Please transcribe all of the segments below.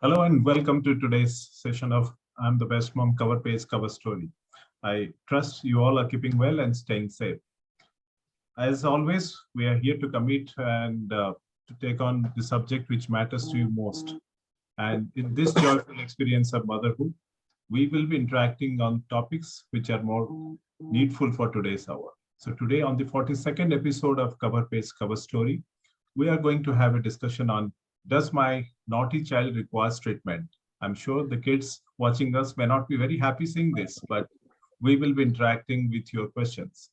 Hello and welcome to today's session of I'm the Best Mom Cover Page Cover Story. I trust you all are keeping well and staying safe. As always, we are here to commit and to take on the subject which matters to you most. And in this joyful experience of motherhood, we will be interacting on topics which are more needful for today's hour. So today on the 42nd episode of Cover Page Cover Story, we are going to have a discussion on does my naughty child requires treatment? I'm sure the kids watching us may not be very happy seeing this, but we will be interacting with your questions.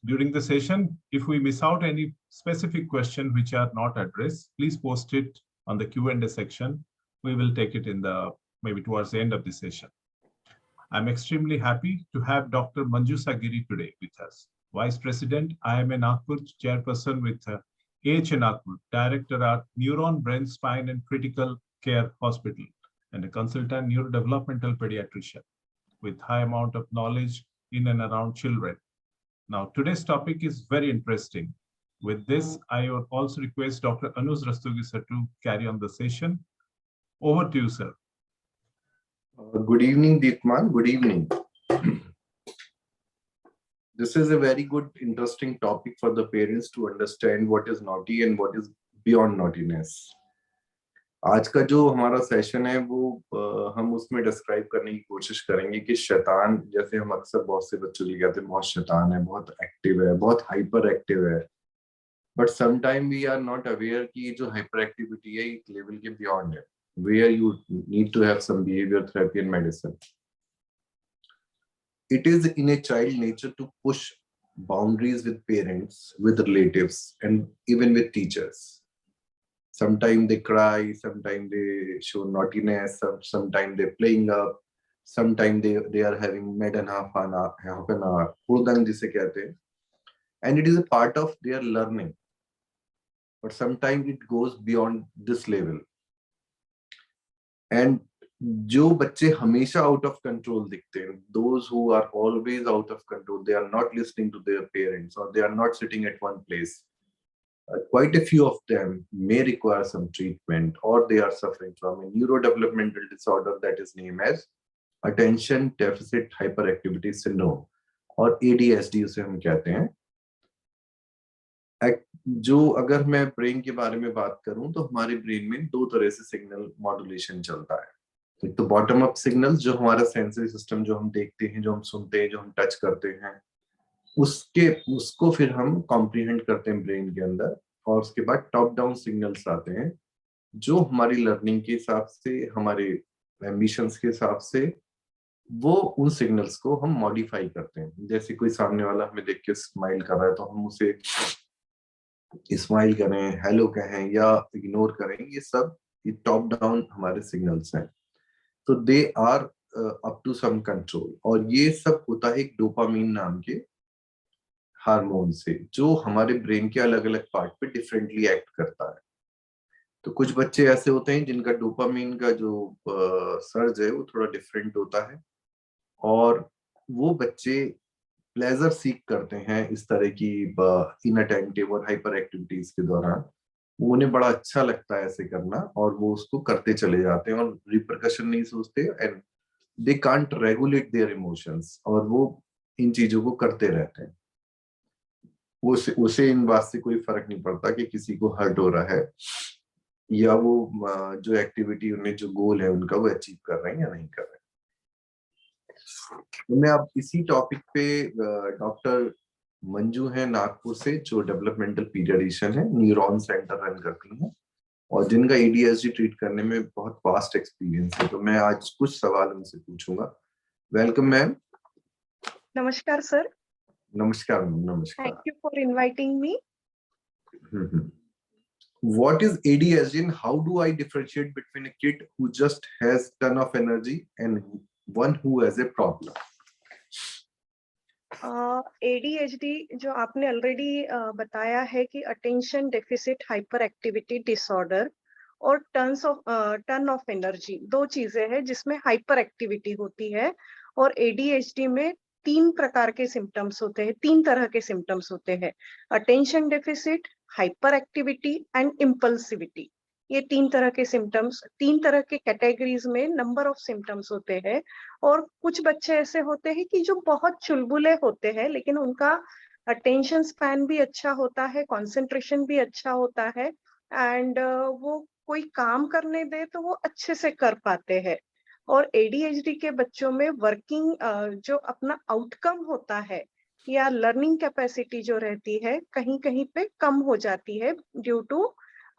During the session, if we miss out any specific question which are not addressed, please post it on the Q&A section. We will take it in the maybe towards the end of the session. I'm extremely happy to have Dr. Manjusa Giri today with us. Vice President, IMA Nagpur, Chairperson with AH Nagpur, Director at Neuron, Brain, Spine and Critical Care Hospital, and a consultant neurodevelopmental pediatrician with high amount of knowledge in and around children. Now, today's topic is very interesting. With this, I would also request Dr. Anuj Rastogi sir to carry on the session. Over to you, sir. Good evening, Deepman. Good evening. This is a very good, interesting topic for the parents to understand what is naughty and what is beyond naughtiness. आज का जो हमारा session है वो हम उसमें describe करने की कोशिश करेंगे कि शैतान, जैसे हम अक्सर बहुत से बच्चों के लिए कहते हैं बहुत शैतान है, बहुत एक्टिव है, बहुत हाइपर एक्टिव है, but sometime we are not aware कि जो हाइपर एक्टिविटी है एक लेवल के बियॉन्ड है, where you need to have some behavior therapy and medicine. It is in a child nature to push boundaries with parents, with relatives, and even with teachers. Sometimes they cry, sometimes they show naughtiness, sometimes they're playing up, sometimes they are having mad and half an hour, hurdang jise kehte hain, and it is a part of their learning. But sometimes it goes beyond this level. And जो बच्चे हमेशा out of control दिखते हैं, those who are always out of control, they are not listening to their parents or they are not sitting at one place. Quite a few of them may require some treatment or they are suffering from a neurodevelopmental disorder that is named as attention deficit hyperactivity syndrome और ADHD उसे हम कहते हैं. जो अगर मैं brain के बारे में बात करूं तो हमारे ब्रेन में दो तरह से सिग्नल मॉड्यूलेशन चलता है. एक तो बॉटम अप सिग्नल, जो हमारा सेंसरी सिस्टम, जो हम देखते हैं, जो हम सुनते हैं, जो हम टच करते हैं, उसको फिर हम कॉम्प्रीहेंड करते हैं ब्रेन के अंदर. और उसके बाद टॉप डाउन सिग्नल्स आते हैं जो हमारी लर्निंग के हिसाब से, हमारे एम्बिशंस के हिसाब से, वो उन सिग्नल्स को हम मॉडिफाई करते हैं. जैसे कोई सामने वाला हमें देख के स्माइल कर रहा है तो हम उसे स्माइल करें, हेलो कहें या इग्नोर करें, ये सब टॉप डाउन हमारे सिग्नल्स हैं. तो they are up to some control. और ये सब होता है एक डोपामीन नाम के हार्मोन से, जो हमारे ब्रेन के अलग अलग पार्ट पे डिफरेंटली एक्ट करता है. तो कुछ बच्चे ऐसे होते हैं जिनका डोपामीन का जो सर्ज है वो थोड़ा डिफरेंट होता है, और वो बच्चे प्लेजर सीख करते हैं इस तरह की इनअटेंटिव और हाइपर एक्टिविटीज के दौरान. उन्हें बड़ा अच्छा लगता है ऐसे करना और वो उसको करते चले जाते हैं और रिपरकशन नहीं सोचते, and they can't regulate their emotions, और वो इन चीजों को करते रहते हैं. उसे इन बात से कोई फर्क नहीं पड़ता कि किसी को हर्ट हो रहा है या वो जो एक्टिविटी, उन्हें जो गोल है उनका, वो अचीव कर रहे हैं या नहीं कर रहे हैं. तो मैं अब इसी टॉपिक पे डॉक्टर मंजू है नागपुर से, जो डेवलपमेंटल पीडियाट्रिशियन है, न्यूरॉन सेंटर रन करती हैं और जिनका ADHD ट्रीट करने में बहुत वास्ट एक्सपीरियंस है. तो मैं आज कुछ सवाल उनसे पूछूंगा. Welcome ma'am. नमस्कार सर. नमस्कार मैम. नमस्कार. Thank you for inviting me. What is ADHD and how do I differentiate between a kid who just has ton of energy and one who has a problem? ADHD जो आपने already बताया है कि attention deficit hyper activity disorder और ton of energy, दो चीजें हैं जिसमें हाइपर एक्टिविटी होती है. और ADHD में तीन प्रकार के सिम्टम्स होते हैं, तीन तरह के सिम्टम्स होते हैं: attention deficit, hyper activity and impulsivity. ये 3 तरह के सिम्टम्स, 3 तरह के कैटेगरीज में नंबर ऑफ सिम्टम्स होते हैं। और कुछ बच्चे ऐसे होते हैं कि जो बहुत चुलबुले होते हैं, लेकिन उनका अटेंशन स्पैन भी अच्छा होता है, कंसंट्रेशन भी अच्छा होता है, एंड वो कोई काम करने दे तो वो अच्छे से कर पाते हैं। और एडीएचडी के बच्चों में वर्किंग जो अपना आउटकम होता है या लर्निंग कैपेसिटी जो रहती है, कहीं कहीं पे कम हो जाती है ड्यू टू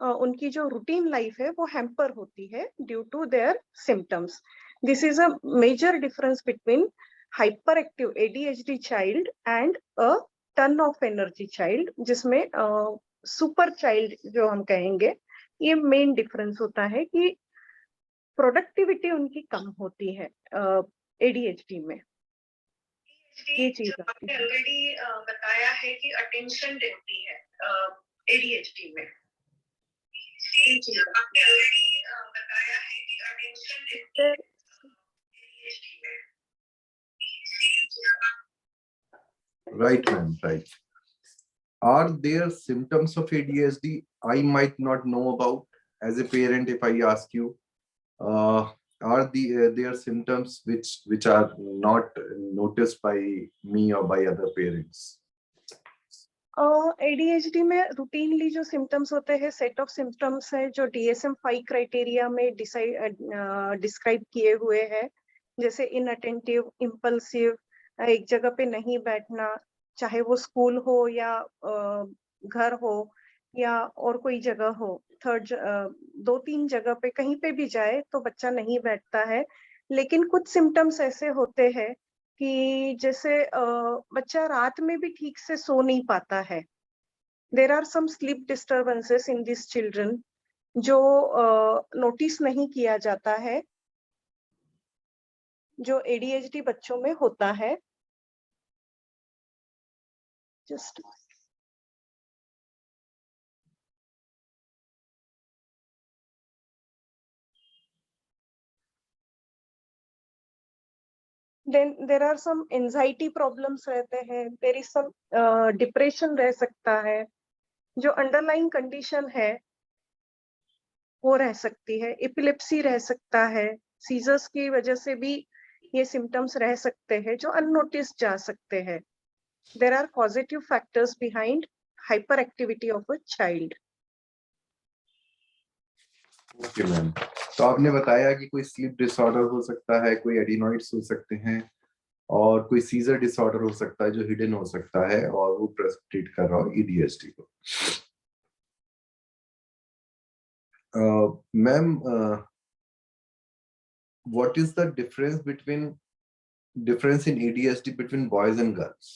उनकी जो रूटीन लाइफ है वो हैम्पर होती है due to their symptoms. This is a major difference between hyper active ADHD child and a ton of energy child, जिसमें सुपर चाइल्ड जो हम कहेंगे। ये मेन डिफरेंस होता है कि प्रोडक्टिविटी उनकी कम होती है एडीएचडी में। ये चीज आपने ऑलरेडी बताया है कि अटेंशन रहती है एडीएचडी में। ये चीज आपने ऑलरेडी बताया है कि अटेंशन रहती है एडीएचडी में। Right, ma'am, right. Are there symptoms of ADHD I might not know about as a parent if I ask you? Are there symptoms which are not noticed by me or by other parents? ADHD में routinely जो symptoms होते हैं, set of symptoms है जो DSM-5 criteria में describe किए हुए हैं, जैसे इनअटेंटिव, इम्पल्सिव, एक जगह पे नहीं बैठना, चाहे वो स्कूल हो या घर हो या और कोई जगह हो, 2-3 जगह पे कहीं पे भी जाए तो बच्चा नहीं बैठता है। लेकिन कुछ सिम्टम्स ऐसे होते हैं कि जैसे बच्चा रात में भी ठीक से सो नहीं पाता है। There are some sleep disturbances in this children जो नोटिस नहीं किया जाता है, जो एडीएचडी बच्चों में होता है। Just then there are some anxiety problems रहते हैं, देयर इज सम डिप्रेशन रह सकता है, जो अंडरलाइन कंडीशन है वो रह सकती है, एपिलेप्सी रह सकता है, सीजर्स की वजह से भी ये सिम्टम्स रह सकते हैं जो अननोटिस जा सकते हैं। There are positive factors behind hyper activity of a child. Okay ma'am, तो आपने बताया कि कोई स्लीप डिसऑर्डर हो सकता है, कोई एडिनॉइड्स हो सकते हैं और कोई सीजर डिसऑर्डर हो सकता है जो हिडन हो सकता है और वो प्रेसिपिटेट कर रहा हो एडीएचडी को। Ma'am, what is the difference in ADHD between boys and girls?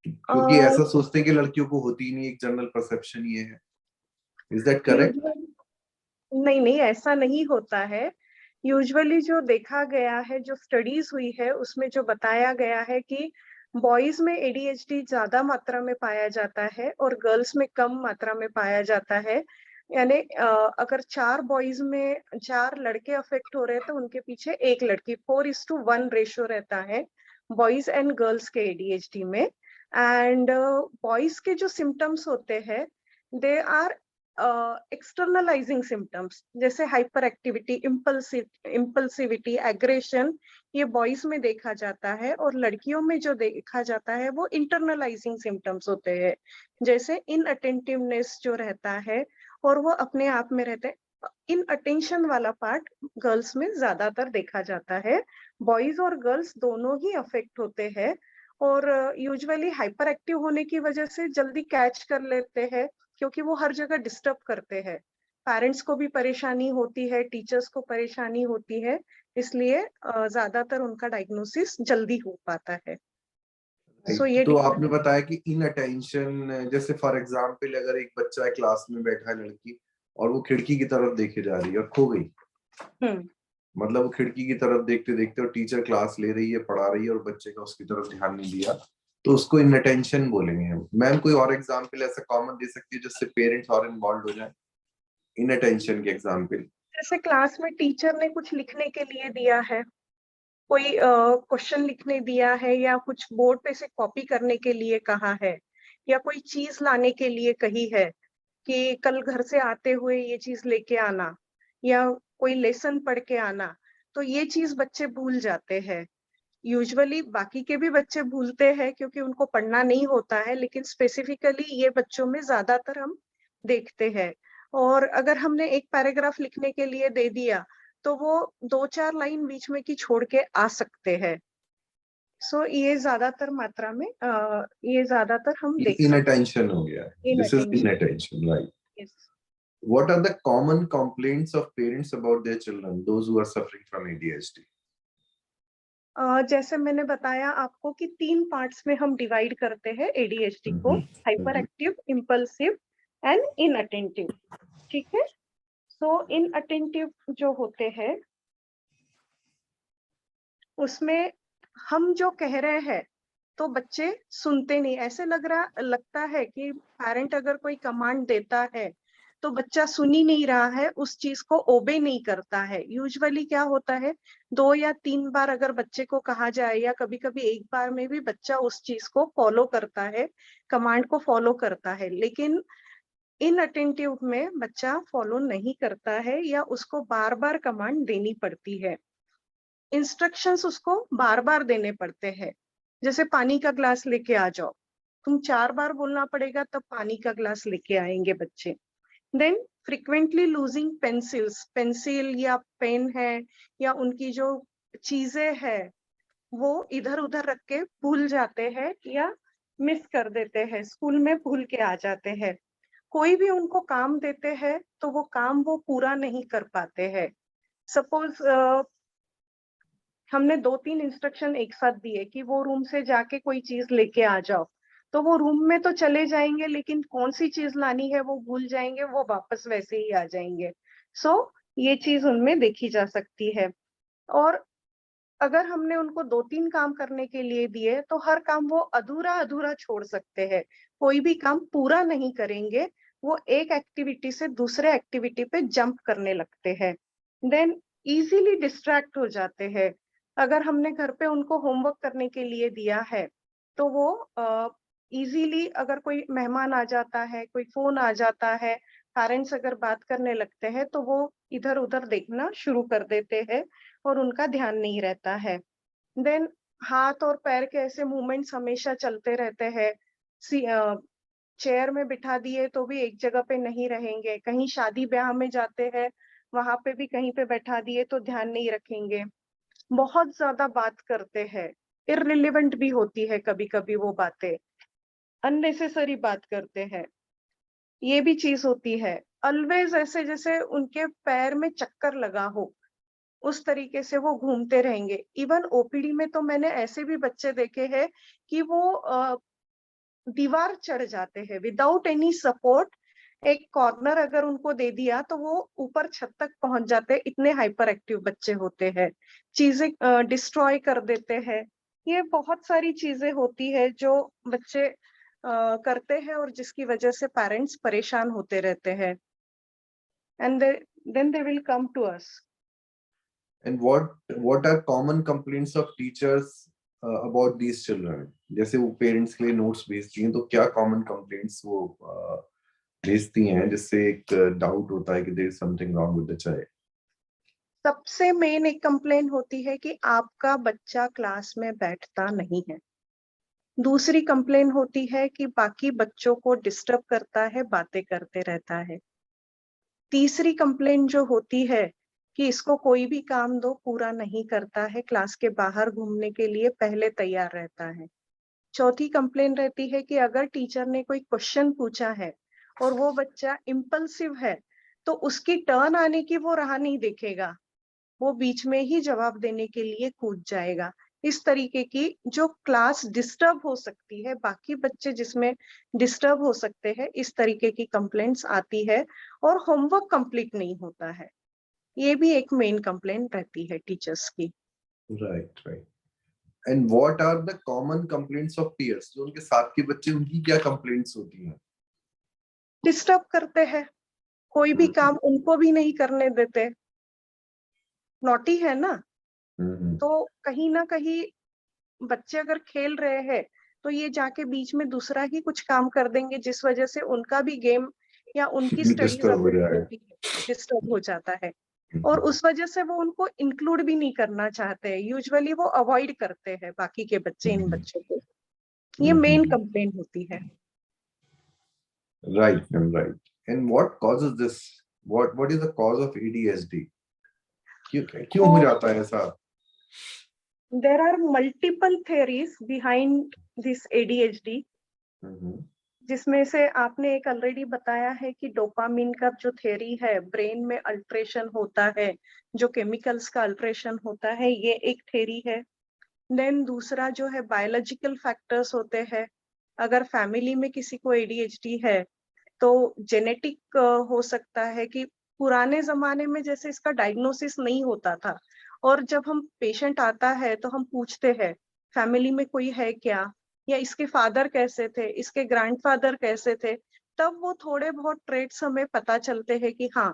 क्योंकि ऐसा सोचते हैं कि लड़कियों को होती ही नहीं, एक जनरल परसेप्शन ये है। Is that correct? नहीं नहीं, ऐसा नहीं होता है। यूजुअली जो देखा गया है, जो स्टडीज हुई है, उसमें जो बताया गया है कि बॉयज में एडीएचडी ज्यादा मात्रा में पाया जाता है और गर्ल्स में कम मात्रा में पाया जाता है। यानी अगर 4 बॉयज में 4 लड़के अफेक्ट हो रहे हैं तो उनके पीछे 1 लड़की, 4:1 रेशियो रहता है बॉयज एंड गर्ल्स के एडीएचडी में। एंड बॉयज के जो सिम्टम्स होते हैं, दे आर एक्सटर्नलाइजिंग सिम्टम्स, जैसे हाइपर एक्टिविटी, इम्पल्सिविटी, एग्रेशन, ये बॉयज में देखा जाता है। और लड़कियों में जो देखा जाता है वो इंटरनलाइजिंग सिम्टम्स होते हैं, जैसे इनअटेंटिवनेस जो रहता है और वो अपने आप में रहते हैं। इन अटेंशन वाला पार्ट गर्ल्स में ज्यादातर देखा जाता है। बॉयज और गर्ल्स दोनों ही अफेक्ट होते हैं और यूजुअली हाइपर एक्टिव होने की वजह से जल्दी कैच कर लेते हैं, क्योंकि वो हर जगह डिस्टर्ब करते हैं। पेरेंट्स को भी परेशानी होती है, टीचर्स को परेशानी होती है, इसलिए ज्यादातर उनका डायग्नोसिस जल्दी हो पाता है। सो ये तो आपने बताया कि इन अटेंशन, जैसे फॉर एग्जांपल अगर एक बच्चा क्लास में बैठा है लड़की और वो खिड़की की तरफ देखे जा रही है और खो गई, मतलब वो खिड़की की तरफ देखते देखते और टीचर क्लास ले रही है, पढ़ा रही है और बच्चे का उसकी तरफ ध्यान नहीं दिया, तो उसको इनअटेंशन बोलेंगे हम। मैम कोई और एग्जांपल ऐसा कॉमन दे सकती है जिससे पेरेंट्स और इन्वॉल्व हो जाए? इनअटेंशन के एग्जांपल जैसे क्लास में टीचर ने कुछ लिखने के लिए दिया है, कोई क्वेश्चन लिखने दिया है या कुछ बोर्ड पे से कॉपी करने के लिए कहा है या कोई चीज लाने के लिए कही है, कि कल घर से आते हुए ये चीज लेके आना या कोई लेसन पढ़ के आना, तो ये चीज बच्चे भूल जाते हैं। यूजुअली बाकी के भी बच्चे भूलते हैं क्योंकि उनको पढ़ना नहीं होता है, लेकिन स्पेसिफिकली ये बच्चों में ज्यादातर हम देखते हैं। और अगर हमने एक पैराग्राफ लिखने के लिए दे दिया तो वो 2-4 लाइन बीच में की छोड़ के आ सकते हैं। सो ये ज्यादातर मात्रा में ये ज्यादातर हम देख सकते इनअटेंशन हो गया है, हैं। This is inattention, right? Yes. What are the common complaints of parents about their children, those who are suffering from ADHD? जैसे मैंने बताया आपको कि 3 पार्ट्स में हम डिवाइड करते हैं एडीएचडी को, hyper active, impulsive and inattentive. ठीक है, सो इनअटेंटिव जो होते हैं उसमें हम जो कह रहे हैं तो बच्चे सुनते नहीं। ऐसे लगता है कि पेरेंट अगर कोई कमांड देता है तो बच्चा सुन ही नहीं रहा है, उस चीज को ओबे नहीं करता है। यूजुअली क्या होता है, 2 या 3 बार अगर बच्चे को कहा जाए या कभी कभी एक बार में भी बच्चा उस चीज को फॉलो करता है, कमांड को फॉलो करता है। लेकिन इनअटेंटिव में बच्चा फॉलो नहीं करता है या उसको बार बार कमांड देनी पड़ती है, इंस्ट्रक्शंस उसको बार बार देने पड़ते हैं। जैसे पानी का ग्लास लेके आ जाओ, तुम 4 बार बोलना पड़ेगा तब पानी का ग्लास लेके आएंगे बच्चे। Then frequently losing pencils, pencil या पेन है या उनकी जो चीजें है वो इधर उधर रख के भूल जाते हैं या मिस कर देते हैं, स्कूल में भूल के आ जाते हैं। कोई भी उनको काम देते हैं तो वो काम वो पूरा नहीं कर पाते हैं। सपोज हमने 2-3 इंस्ट्रक्शन एक साथ दिए कि वो रूम से जाके कोई चीज लेके आ जाओ, तो वो रूम में तो चले जाएंगे लेकिन कौन सी चीज लानी है वो भूल जाएंगे, वो वापस वैसे ही आ जाएंगे। सो ये चीज उनमें देखी जा सकती है। और अगर हमने उनको 2-3 काम करने के लिए दिए तो हर काम वो अधूरा अधूरा छोड़ सकते हैं, कोई भी काम पूरा नहीं करेंगे, वो एक एक्टिविटी से दूसरे एक्टिविटी पे जंप करने लगते हैं। देन इजीली डिस्ट्रैक्ट हो जाते हैं। अगर हमने घर पे उनको होमवर्क करने के लिए दिया है तो वो इजीली, अगर कोई मेहमान आ जाता है, कोई फोन आ जाता है, पेरेंट्स अगर बात करने लगते हैं तो वो इधर उधर देखना शुरू कर देते हैं और उनका ध्यान नहीं रहता है। देन हाथ और पैर के ऐसे मूवमेंट्स हमेशा चलते रहते हैं। चेयर में बिठा दिए तो भी एक जगह पे नहीं रहेंगे, कहीं शादी ब्याह में जाते हैं वहां पे भी कहीं पे बैठा दिए तो ध्यान नहीं रखेंगे। बहुत ज्यादा बात करते हैं, इररिलेवेंट भी होती है कभी कभी वो बातें, अननेसेसरी बात करते हैं, ये भी चीज होती है। ऑलवेज ऐसे जैसे उनके पैर में चक्कर लगा हो, उस तरीके से वो घूमते रहेंगे। इवन ओपीडी में तो मैंने ऐसे भी बच्चे देखे हैं कि वो दीवार चढ़ जाते हैं विदाउट एनी सपोर्ट। एक कॉर्नर अगर उनको दे दिया तो वो ऊपर छत तक पहुंच जाते हैं, इतने हाइपर एक्टिव बच्चे होते हैं, चीजें डिस्ट्रॉय कर देते हैं। ये बहुत सारी चीजें होती है जो बच्चे करते हैं और जिसकी वजह से पेरेंट्स परेशान होते रहते हैं। And then they will come to us. And what are common complaints of teachers about these children? जैसे वो पेरेंट्स के लिए नोट्स भेजती हैं तो क्या कॉमन कंप्लेंट्स वो भेजती हैं जिससे एक डाउट होता है कि there is something wrong with the child? सबसे मेन एक कंप्लेन होती है कि आपका बच्चा क्लास में बैठता नहीं है। दूसरी कंप्लेन होती है कि बाकी बच्चों को डिस्टर्ब करता है, बातें करते रहता है। तीसरी कंप्लेन जो होती है कि इसको कोई भी काम दो पूरा नहीं करता है, क्लास के बाहर घूमने के लिए पहले तैयार रहता है। चौथी कंप्लेन रहती है कि अगर टीचर ने कोई क्वेश्चन पूछा है और वो बच्चा इम्पल्सिव है तो उसकी टर्न आने की वो राह नहीं देखेगा, वो बीच में ही जवाब देने के लिए कूद जाएगा। इस तरीके की जो क्लास डिस्टर्ब हो सकती है, बाकी बच्चे जिसमें डिस्टर्ब हो सकते हैं, इस तरीके की कंप्लेंट्स आती है। और होमवर्क कंप्लीट नहीं होता है, ये भी एक मेन कंप्लेंट रहती है टीचर्स की। Right, right. And what are the common complaints of peers? जो उनके साथ के बच्चे, उनकी क्या कंप्लेंट्स होती हैं? डिस्टर्ब करते हैं, कोई भी काम उनको भी नहीं करने देते, नॉटी है ना। तो कहीं ना कहीं बच्चे अगर खेल रहे हैं तो ये जाके बीच में दूसरा ही कुछ काम कर देंगे जिस वजह से उनका भी गेम या उनकी भी स्टडीज डिस्टर्ब हो जाएगा। डिस्टर्ब हो जाता है, और उस वजह से वो उनको इंक्लूड भी नहीं करना चाहते हैं, यूजुअली वो अवॉइड करते हैं बाकी के बच्चे इन बच्चों को। ये मेन कंप्लेन होती है। Right, ma'am, right. And what causes this? What is the cause of ADHD? क्यों हो जाता है ऐसा? There are multiple theories behind this ADHD, जिसमें से आपने एक ऑलरेडी बताया है कि डोपामिन का जो थ्योरी है, ब्रेन में अल्ट्रेशन होता है, जो केमिकल्स का अल्ट्रेशन होता है, ये एक थ्योरी है। देन दूसरा जो है बायोलॉजिकल फैक्टर्स होते हैं। अगर फैमिली में किसी को ADHD है तो जेनेटिक हो सकता है कि पुराने जमाने में जैसे इसका डायग्नोसिस नहीं होता था, और जब हम पेशेंट आता है तो हम पूछते हैं फैमिली में कोई है क्या, या इसके फादर कैसे थे, इसके ग्रैंडफादर कैसे थे, तब वो थोड़े बहुत ट्रेट्स हमें पता चलते हैं कि हाँ,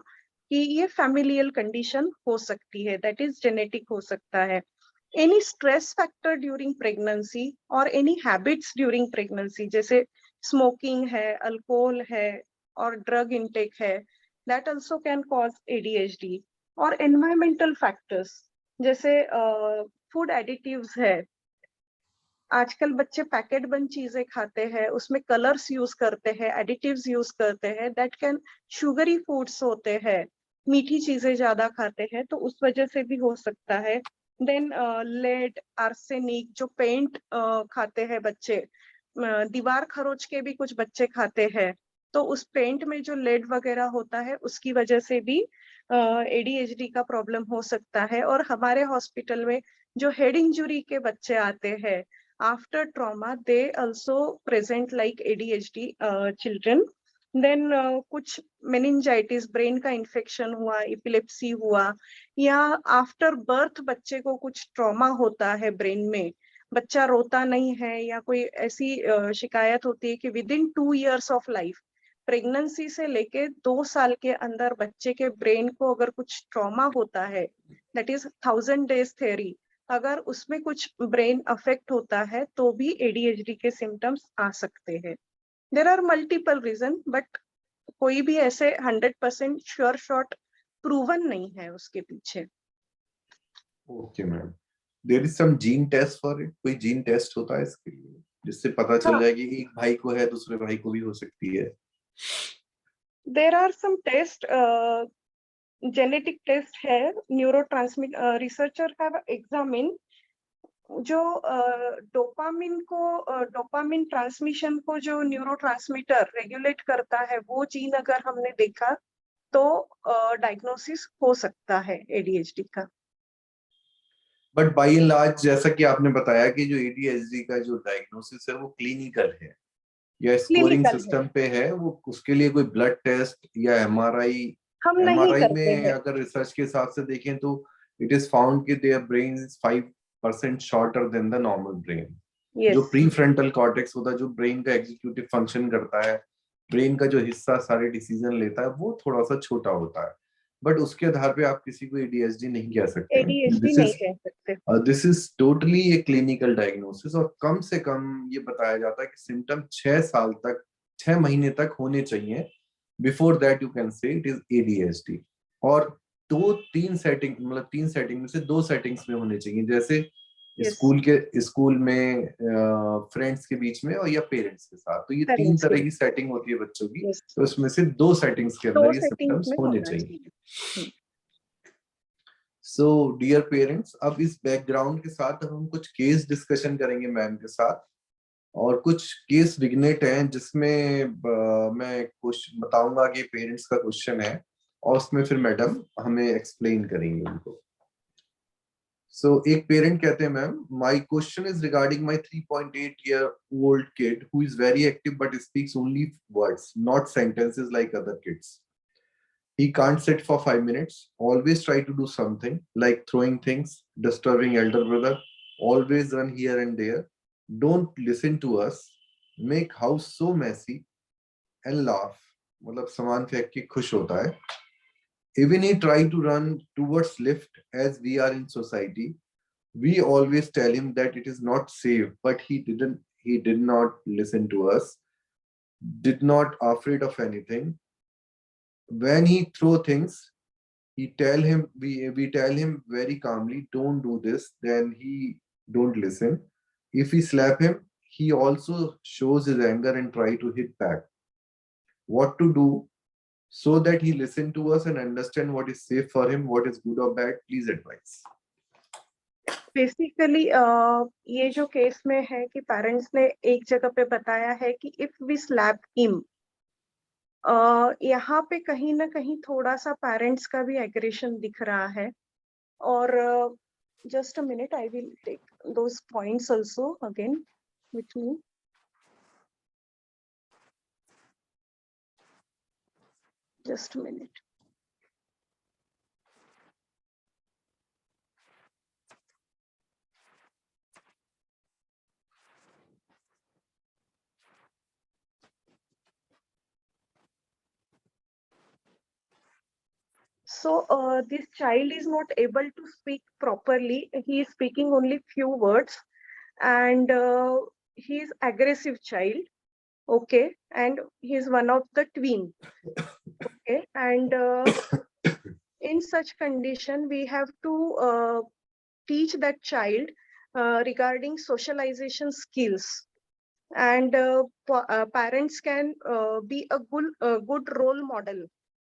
कि ये फैमिलियल कंडीशन हो सकती है, दैट इज जेनेटिक हो सकता है। Any stress factor during pregnancy और एनी हैबिट्स ड्यूरिंग प्रेगनेंसी, जैसे स्मोकिंग है, अल्कोहल है और ड्रग इनटेक है, that also can cause ADHD। और एनवायरमेंटल फैक्टर्स जैसे फूड एडिटिव्स है, आजकल बच्चे पैकेट बंद चीजें खाते हैं, उसमें कलर्स यूज करते हैं, एडिटिव्स यूज करते हैं, दैट कैन, शुगरी फूड्स होते हैं, मीठी चीजें ज्यादा खाते हैं, तो उस वजह से भी हो सकता है। देन लेड, आर्सेनिक, जो पेंट खाते हैं बच्चे, दीवार खरोच के भी कुछ बच्चे खाते हैं, तो उस पेंट में जो लेड वगैरह होता है उसकी वजह से भी ADHD का प्रॉब्लम हो सकता है। और हमारे हॉस्पिटल में जो हेड इंजुरी के बच्चे आते हैं after trauma, they also present like ADHD children. Then कुछ मेनिंजाइटिस, ब्रेन का इन्फेक्शन हुआ, एपिलेप्सी हुआ, या आफ्टर बर्थ बच्चे को कुछ ट्रॉमा होता है ब्रेन में, बच्चा रोता नहीं है, या कोई ऐसी शिकायत होती है कि with in 2 years of life, pregnancy से लेके 2 साल के अंदर बच्चे के ब्रेन को अगर कुछ ट्रॉमा होता है, दैट इज 1000 days थ्योरी, अगर उसमें कुछ ब्रेन अफेक्ट होता है तो भी ADHD के सिम्टम्स आ सकते हैं। There are multiple reason, but कोई भी ऐसे 100% श्योर शॉट प्रूवन नहीं है उसके पीछे। Okay ma'am, there is some gene test for it? कोई जीन टेस्ट होता है इसके लिए जिससे पता चल जाए कि एक भाई को है दूसरे भाई को भी हो सकती है? There are some test, genetic test है, न्यूरोट्रांसमिट रिसर्चर हैव एग्जामिन, जो डोपामिन ट्रांसमिशन को जो न्यूरोट्रांसमीटर रेगुलेट करता है, वो जीन अगर हमने देखा तो डायग्नोसिस हो सकता है ADHD का। बट बाय एंड लार्ज जैसा कि आपने बताया कि जो ADHD का जो डायग्नोसिस है वो क्लिनिकल है या स्कोरिंग क्लिनिकल है, सिस्टम पे है, वो उसके लिए कोई ब्लड टेस्ट या MRI? हम नहीं MRI करते में हैं। अगर रिसर्च के हिसाब से देखें तो इट इज फाउंड कि their brain is 5% shorter than the normal brain. जो यस, प्री फ्रंटल कॉर्टेक्स होता है, जो ब्रेन का एग्जीक्यूटिव फंक्शन करता है, ब्रेन का जो हिस्सा सारे डिसीजन लेता है, वो थोड़ा सा छोटा होता है। बट उसके आधार पे आप किसी को ADHD नहीं कह सकते। ADHD दिस नहीं इज कह सकते। This is totally a clinical diagnosis, और कम से कम ये बताया जाता है कि सिम्टम 6 साल तक, 6 महीने तक होने चाहिए। Before that you can say it is ADHD। और 2-3 सेटिंग, मतलब 3 सेटिंग में से 2 सेटिंग्स में होने चाहिए, जैसे यस, स्कूल में, फ्रेंड्स के बीच में, और या पेरेंट्स के साथ। तो ये 3 पेरेंट्स के, तरह की सेटिंग होती है बच्चों की। यस, तो इसमें से 2 सेटिंग्स के 2 अंदर ये सेटिंग्स सिम्टम्स में होने होना चाहिए। चाहिए। सो डियर पेरेंट्स, अब इस बैकग्राउंड के साथ हम कुछ केस डिस्कशन करेंगे मैम के साथ, और कुछ केस विग्नेट हैं जिसमें मैं कुछ बताऊंगा कि पेरेंट्स का क्वेश्चन है, और उसमें फिर मैडम हमें एक्सप्लेन करेंगे उनको। सो एक पेरेंट कहते हैं, ma'am my question is regarding my 3.8-year-old kid who is very active but speaks only words, not sentences like other kids. He can't sit for 5 minutes, always try to do something like throwing things, disturbing elder brother, always run here and there, don't listen to us, make house so messy and laugh, मतलब सामान फेंक के खुश होता है। Even he try to run towards lift as we are in society. We always tell him that it is not safe, but he did not listen to us, did not afraid of anything. when he throw things, we tell him very calmly, don't do this, then he don't listen. If we slap him, he also shows his anger and try to hit back. What to do so that he listen to us and understand what is safe for him, what is good or bad? Please advise. Basically ये जो case में है कि parents ने एक जगह पे बताया है कि इफ वी स्लैप हिम, यहाँ पे कहीं ना कहीं थोड़ा सा पेरेंट्स का भी एग्रेशन दिख रहा है. और just a minute, I will take those points also again with me. Just a minute. So this child is not able to speak properly. He is speaking only few words, and he is aggressive child. Okay, and he is one of the twin. Okay, and in such condition, we have to teach that child regarding socialization skills, and parents can be a good role model.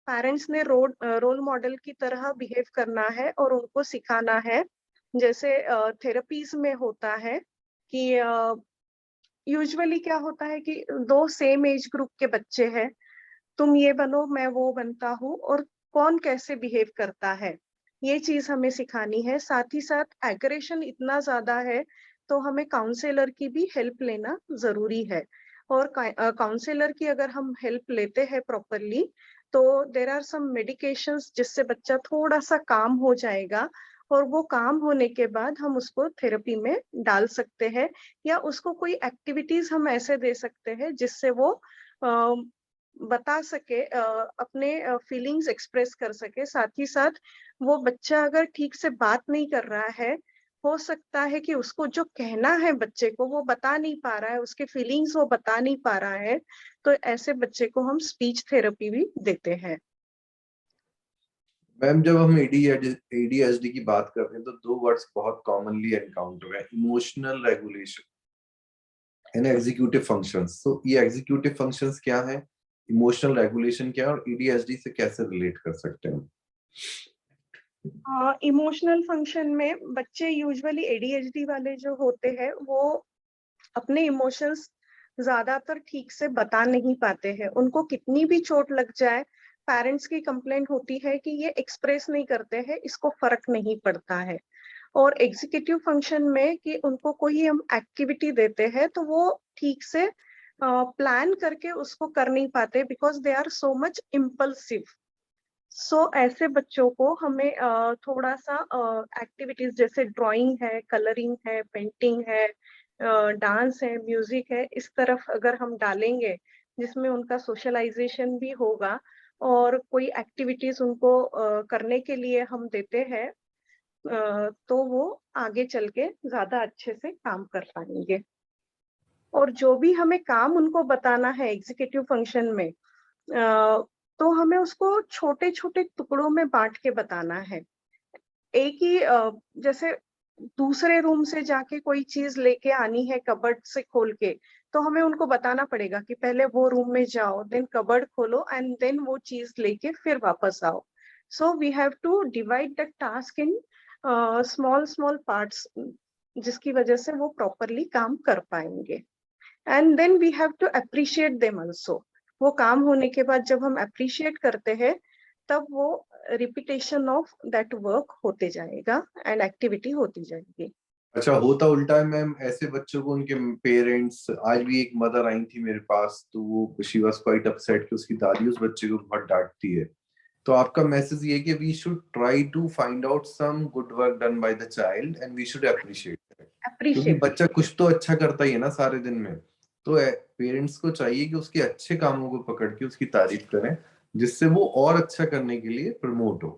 Parents ने role model की तरह behave करना है और उनको सिखाना है. जैसे थेरेपीज में होता है कि यूजुअली क्या होता है कि दो सेम एज ग्रुप के बच्चे हैं, तुम ये बनो मैं वो बनता हूँ, और कौन कैसे बिहेव करता है, ये चीज हमें सिखानी है. साथ ही साथ एग्रेशन इतना ज्यादा है तो हमें काउंसलर की भी हेल्प लेना जरूरी है. और काउंसलर की अगर हम हेल्प लेते हैं प्रॉपरली, तो देर आर सम मेडिकेशंस जिससे बच्चा थोड़ा सा काम हो जाएगा, और वो काम होने के बाद हम उसको थेरेपी में डाल सकते हैं, या उसको कोई एक्टिविटीज हम ऐसे दे सकते हैं जिससे वो बता सके, अपने फीलिंग्स एक्सप्रेस कर सके. साथ ही साथ वो बच्चा अगर ठीक से बात नहीं कर रहा है, हो सकता है कि उसको जो कहना है बच्चे को वो बता नहीं पा रहा है, उसके फीलिंग्स वो बता नहीं पा रहा है, तो ऐसे बच्चे को हम स्पीच थेरेपी भी देते हैं. मैम, जब हम ADHD की बात करते हैं तो दो वर्ड्स बहुत कॉमनली एनकाउंटर है, emotional regulation and executive functions. तो ये एग्जीक्यूटिव फंक्शंस क्या है, इमोशनल रेगुलेशन क्या है, और ADHD से कैसे रिलेट कर सकते हैं? इमोशनल फंक्शन में बच्चे यूजुअली एडीएचडी वाले जो होते हैं वो अपने इमोशंस ज्यादातर ठीक से बता नहीं पाते हैं. उनको कितनी भी चोट लग जाए, पेरेंट्स की कंप्लेंट होती है कि ये एक्सप्रेस नहीं करते हैं, इसको फर्क नहीं पड़ता है. और एग्जीक्यूटिव फंक्शन में कि उनको कोई हम एक्टिविटी देते हैं तो वो ठीक से प्लान करके उसको कर नहीं पाते, because they are so much impulsive. So ऐसे बच्चों को हमें थोड़ा सा एक्टिविटीज जैसे ड्राइंग है, कलरिंग है, पेंटिंग है, डांस है, म्यूजिक है, इस तरफ अगर हम डालेंगे जिसमें उनका सोशलाइजेशन भी होगा, और कोई एक्टिविटीज उनको करने के लिए हम देते हैं, तो वो आगे चल के ज्यादा अच्छे से काम कर पाएंगे. और जो भी हमें काम उनको बताना है एग्जीक्यूटिव फंक्शन में, तो हमें उसको छोटे छोटे टुकड़ों में बांट के बताना है. एक ही जैसे दूसरे रूम से जाके कोई चीज लेके आनी है कबर्ड से खोल के, तो हमें उनको बताना पड़ेगा कि पहले वो रूम में जाओ, देन कबर्ड खोलो, एंड देन वो चीज लेके फिर वापस आओ. So we have to divide the task in small small parts, जिसकी वजह से वो प्रॉपरली काम कर पाएंगे. And then we have to appreciate them also. वो काम होने के बाद जब हम अप्रिशिएट करते हैं, तब वो रिपीटेशन ऑफ दैट वर्क होते जाएगा एंड एक्टिविटी होती जाएगी. अच्छा, होता उल्टा है मैम. ऐसे बच्चों को उनके पेरेंट्स, आज भी एक मदर आई थी मेरे पास, तो वो शी वाज क्वाइट अपसेट कि उसकी दादी उस बच्चे को बहुत डांटती है. तो आपका मैसेज ये कि we should try to find out some good work done by the child and we should appreciate it, क्योंकि बच्चा कुछ तो अच्छा करता ही है ना सारे दिन में. तो पेरेंट्स को चाहिए कि उसके अच्छे कामों को पकड़ के उसकी तारीफ करें, जिससे वो और अच्छा करने के लिए प्रमोट हो.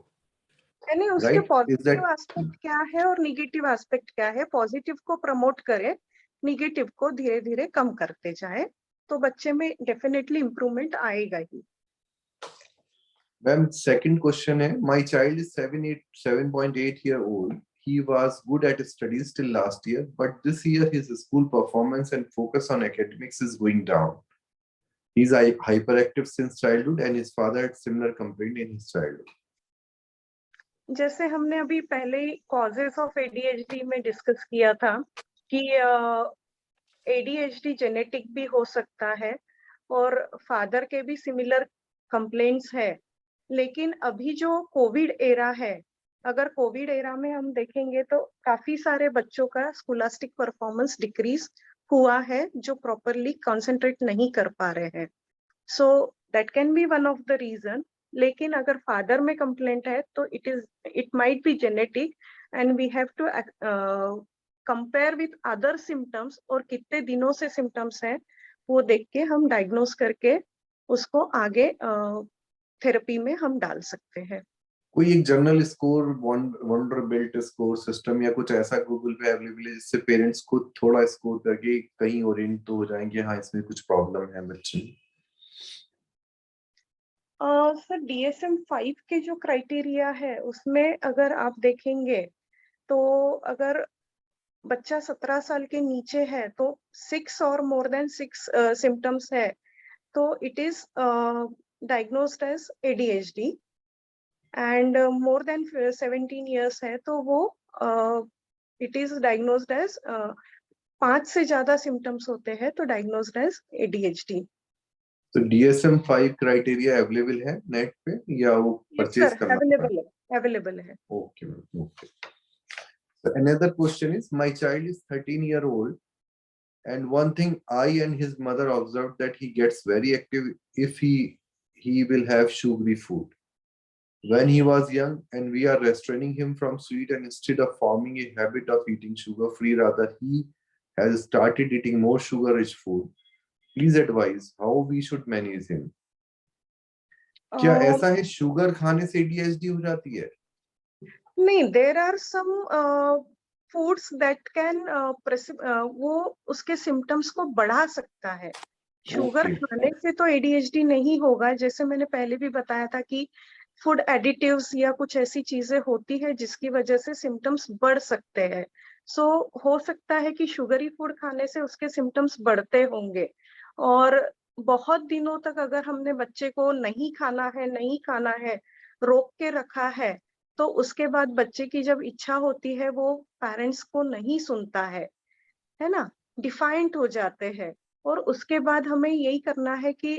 यानी उसके राइट? पॉजिटिव एस्पेक्ट क्या है और निगेटिव एस्पेक्ट क्या है. पॉजिटिव को प्रमोट करें, निगेटिव को धीरे धीरे कम करते जाए, तो बच्चे में डेफिनेटली इम्प्रूवमेंट आएगा ही. मैम सेकंड क्वेश्चन है, my child is 7.8 year old. He was good at studies till last year, but this year his school performance and focus on academics is going down. He's hyperactive since childhood and his father had similar complaint in his childhood. जैसे हमने अभी पहले causes of ADHD में discuss किया था कि ADHD genetic भी हो सकता है और फादर के भी सिमिलर कंप्लेंट्स है, लेकिन अभी जो कोविड एरा है, अगर कोविड एरा में हम देखेंगे तो काफी सारे बच्चों का स्कूलास्टिक परफॉर्मेंस डिक्रीज हुआ है जो प्रॉपरली कंसंट्रेट नहीं कर पा रहे हैं, so that can be one of the reason. लेकिन अगर फादर में कंप्लेंट है तो it might be genetic and we have to compare with other symptoms, और कितने दिनों से सिम्टम्स हैं वो देख के हम डायग्नोस करके उसको आगे थेरेपी में हम डाल सकते हैं। कोई एक जनरल स्कोर, वंडरबिल्ट स्कोर सिस्टम या कुछ ऐसा गूगल पे अवेलेबल है जिससे पेरेंट्स खुद थोड़ा स्कोर करके कहीं ओरिएंट तो हो जाएंगे, हाँ इसमें कुछ प्रॉब्लम है बच्चे में? सर DSM-5 के जो क्राइटेरिया है उसमें अगर आप देखेंगे तो अगर बच्चा 17 साल के नीचे है तो 6 और मोर देन 6 सिम्टम्स है तो it is diagnosed as ADHD, and more than 17 years है तो वो इट इज डायग्नोस्ड एज 5 से ज्यादा सिम्टम्स होते हैं तो डायग्नोस्ड एज ADHD। तो DSM-5 क्राइटेरिया अवेलेबल है नेट पे या वो परचेज करना अवेलेबल है, अवेलेबल है। Okay okay. So another question is, my child is 13-year-old and one thing I and his mother observed that he gets very active if he will have sugary food. When he was young and we are restraining him from sweet, and instead of forming a habit of eating sugar free, rather he has started eating more sugar rich food. Please advise how we should manage him. क्या ऐसा है sugar खाने से ADHD हो जाती है? नहीं, there are some foods that can वो उसके सिम्टम्स को बढ़ा सकता है। शुगर खाने से तो ADHD नहीं होगा, जैसे मैंने पहले भी बताया था कि फूड एडिटिव्स या कुछ ऐसी चीजें होती है जिसकी वजह से सिम्टम्स बढ़ सकते हैं। सो हो सकता है कि शुगरी फूड खाने से उसके सिम्टम्स बढ़ते होंगे, और बहुत दिनों तक अगर हमने बच्चे को नहीं खाना है रोक के रखा है तो उसके बाद बच्चे की जब इच्छा होती है वो पेरेंट्स को नहीं सुनता है ना, डिफाइंट हो जाते हैं। और उसके बाद हमें यही करना है कि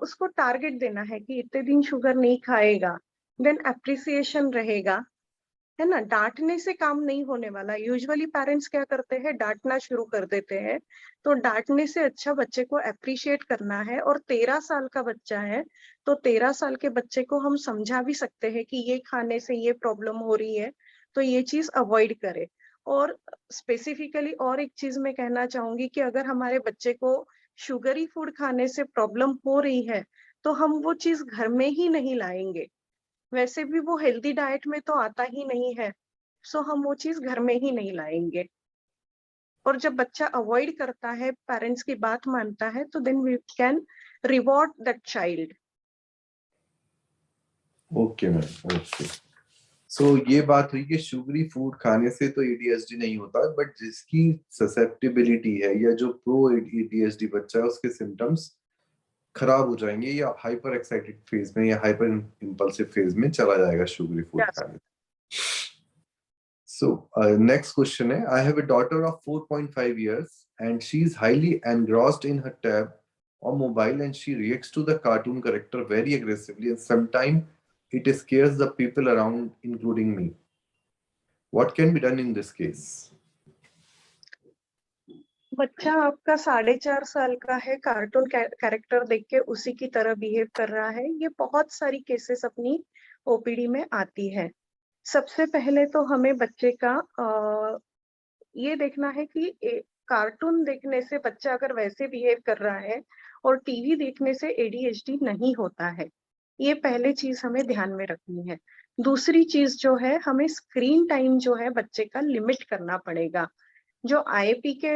उसको टारगेट देना है कि इतने दिन शुगर नहीं खाएगा, देन अप्रिसिएशन रहेगा, है ना। डांटने से काम नहीं होने वाला। यूजुअली पेरेंट्स क्या करते हैं, डांटना शुरू कर देते हैं, तो डांटने से अच्छा बच्चे को अप्रिशिएट करना है। और 13 साल का बच्चा है तो 13 साल के बच्चे को हम समझा भी सकते हैं कि ये खाने से ये प्रॉब्लम हो रही है तो ये चीज अवॉइड करे। और स्पेसिफिकली और एक चीज मैं कहना चाहूंगी कि अगर हमारे बच्चे को शुगरी फूड खाने से प्रॉब्लम हो रही है तो हम वो चीज घर में ही नहीं लाएंगे। वैसे भी वो हेल्दी डाइट में तो आता ही नहीं है, सो हम वो चीज घर में ही नहीं लाएंगे। और जब बच्चा अवॉइड करता है, पेरेंट्स की बात मानता है, तो then we can reward that child. Okay ma'am, okay. So ये बात हुई कि शुगरी फूड खाने से तो ADHD नहीं होता, बट जिसकी ससेप्टिबिलिटी है या जो प्रो ADHD बच्चा है उसके सिम्टम्स खराब हो जाएंगे या हाइपर एक्साइटेड फेज में या हाइपर इंपल्सिव फेज में चला जाएगा शुगरी फूड खाने। So next question है, I have a daughter of 4.5 years and she is highly engrossed in her tab or mobile and she reacts to the cartoon character very aggressively and sometimes it scares the people around including me. What can be done in this case? बच्चा आपका 4.5 साल का है, cartoon character देख के उसी की तरह बिहेव कर रहा है। ये बहुत सारी केसेस अपनी OPD में आती है। सबसे पहले तो हमें बच्चे का ये देखना है कि कार्टून देखने से बच्चा अगर वैसे बिहेव कर रहा है और टीवी देखने से ADHD नहीं होता है। ये पहले चीज हमें ध्यान में रखनी है। दूसरी चीज जो है, हमें स्क्रीन टाइम जो है बच्चे का लिमिट करना पड़ेगा। जो IAP के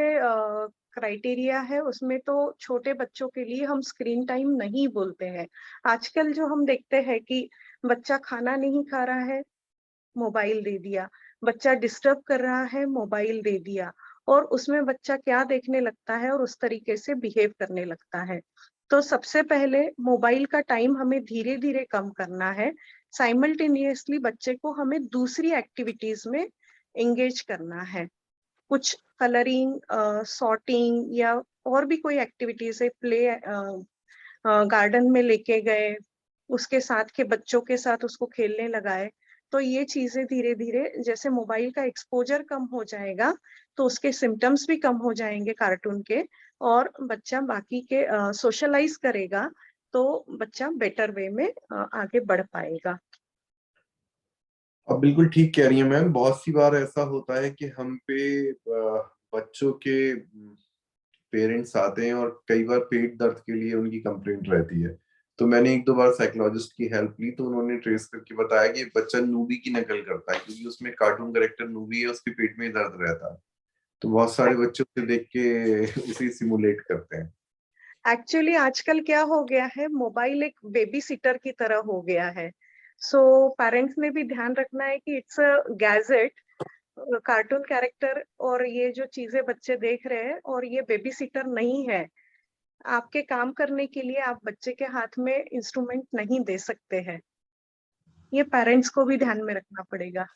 क्राइटेरिया है उसमें तो छोटे बच्चों के लिए हम स्क्रीन टाइम नहीं बोलते हैं। आजकल जो हम देखते हैं कि बच्चा खाना नहीं खा रहा है, मोबाइल दे दिया, बच्चा डिस्टर्ब कर रहा है, मोबाइल दे दिया, और उसमें बच्चा क्या देखने लगता है और उस तरीके से बिहेव करने लगता है। तो सबसे पहले मोबाइल का टाइम हमें धीरे-धीरे कम करना है। साइमल्टेनियसली बच्चे को हमें दूसरी एक्टिविटीज में एंगेज करना है। कुछ कलरिंग, सॉर्टिंग या और भी कोई एक्टिविटीज है, प्ले गार्डन में लेके गए, उसके साथ के बच्चों के साथ उसको खेलने लगाए। तो ये चीजें धीरे धीरे, जैसे मोबाइल का एक्सपोजर कम हो जाएगा तो उसके सिम्टम्स भी कम हो जाएंगे कार्टून के, और बच्चा बाकी के सोशलाइज करेगा तो बच्चा बेटर वे में आगे बढ़ पाएगा। अब बिल्कुल ठीक कह रही है मैम। बहुत सी बार ऐसा होता है कि हम पे बच्चों के पेरेंट्स आते हैं और कई बार पेट दर्द के लिए उनकी कंप्लेंट रहती है। तो मैंने एक दो बार साइकोलॉजिस्ट की हेल्प ली तो उन्होंने ट्रेस करके बताया कि बच्चा नूबी की नकल करता है क्योंकि उसमें कार्टून कैरेक्टर नूबी है, उसके पेट में दर्द रहता है। तो बहुत सारे बच्चे उसे देख के उसे सिमुलेट करते हैं। एक्चुअली आजकल क्या हो गया है, मोबाइल एक बेबी सिटर की तरह हो गया है। सो पेरेंट्स ने भी ध्यान रखना है कि it's a gadget, cartoon character और ये जो चीजें बच्चे देख रहे हैं, और ये बेबी सिटर नहीं है। आपके काम करने के लिए आप बच्चे के हाथ में इंस्ट्रूमेंट नहीं दे सकते हैं। ये पेरेंट्स को भी ध्यान में रखना पड़ेगा।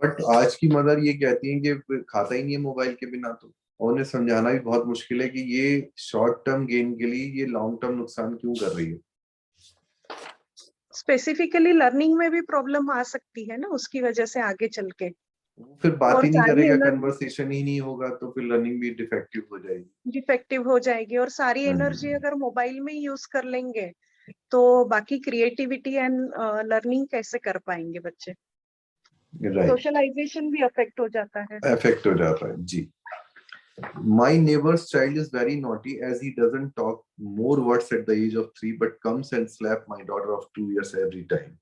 बट आज की मदर ये कहती है कि खाता ही नहीं है मोबाइल के बिना। तो और उन्हें समझाना भी बहुत मुश्किल है कि ये शॉर्ट टर्म गेन के लिए ये लॉन्ग टर्म नुकसान क्यों कर रही है। स्पेसिफिकली लर्निंग में भी प्रॉब्लम आ सकती है ना उसकी वजह से आगे चल के, वो फिर बात और ही नहीं सारी करेगा, एनर्जी कन्वर्सेशन ही नहीं होगा तो फिर लर्निंग भी डिफेक्टिव हो जाएगी। डिफेक्टिव हो जाएगी, और सारी एनर्जी अगर मोबाइल में यूज कर लेंगे तो बाकी क्रिएटिविटी एंड लर्निंग कैसे कर पाएंगे बच्चे। राइट, सोशलाइजेशन भी अफेक्ट हो जाता है। इफेक्ट हो जाता है जी। My neighbor's child is very naughty as he doesn't talk more words at the age of 3 but comes and slap my daughter of 2 years every time.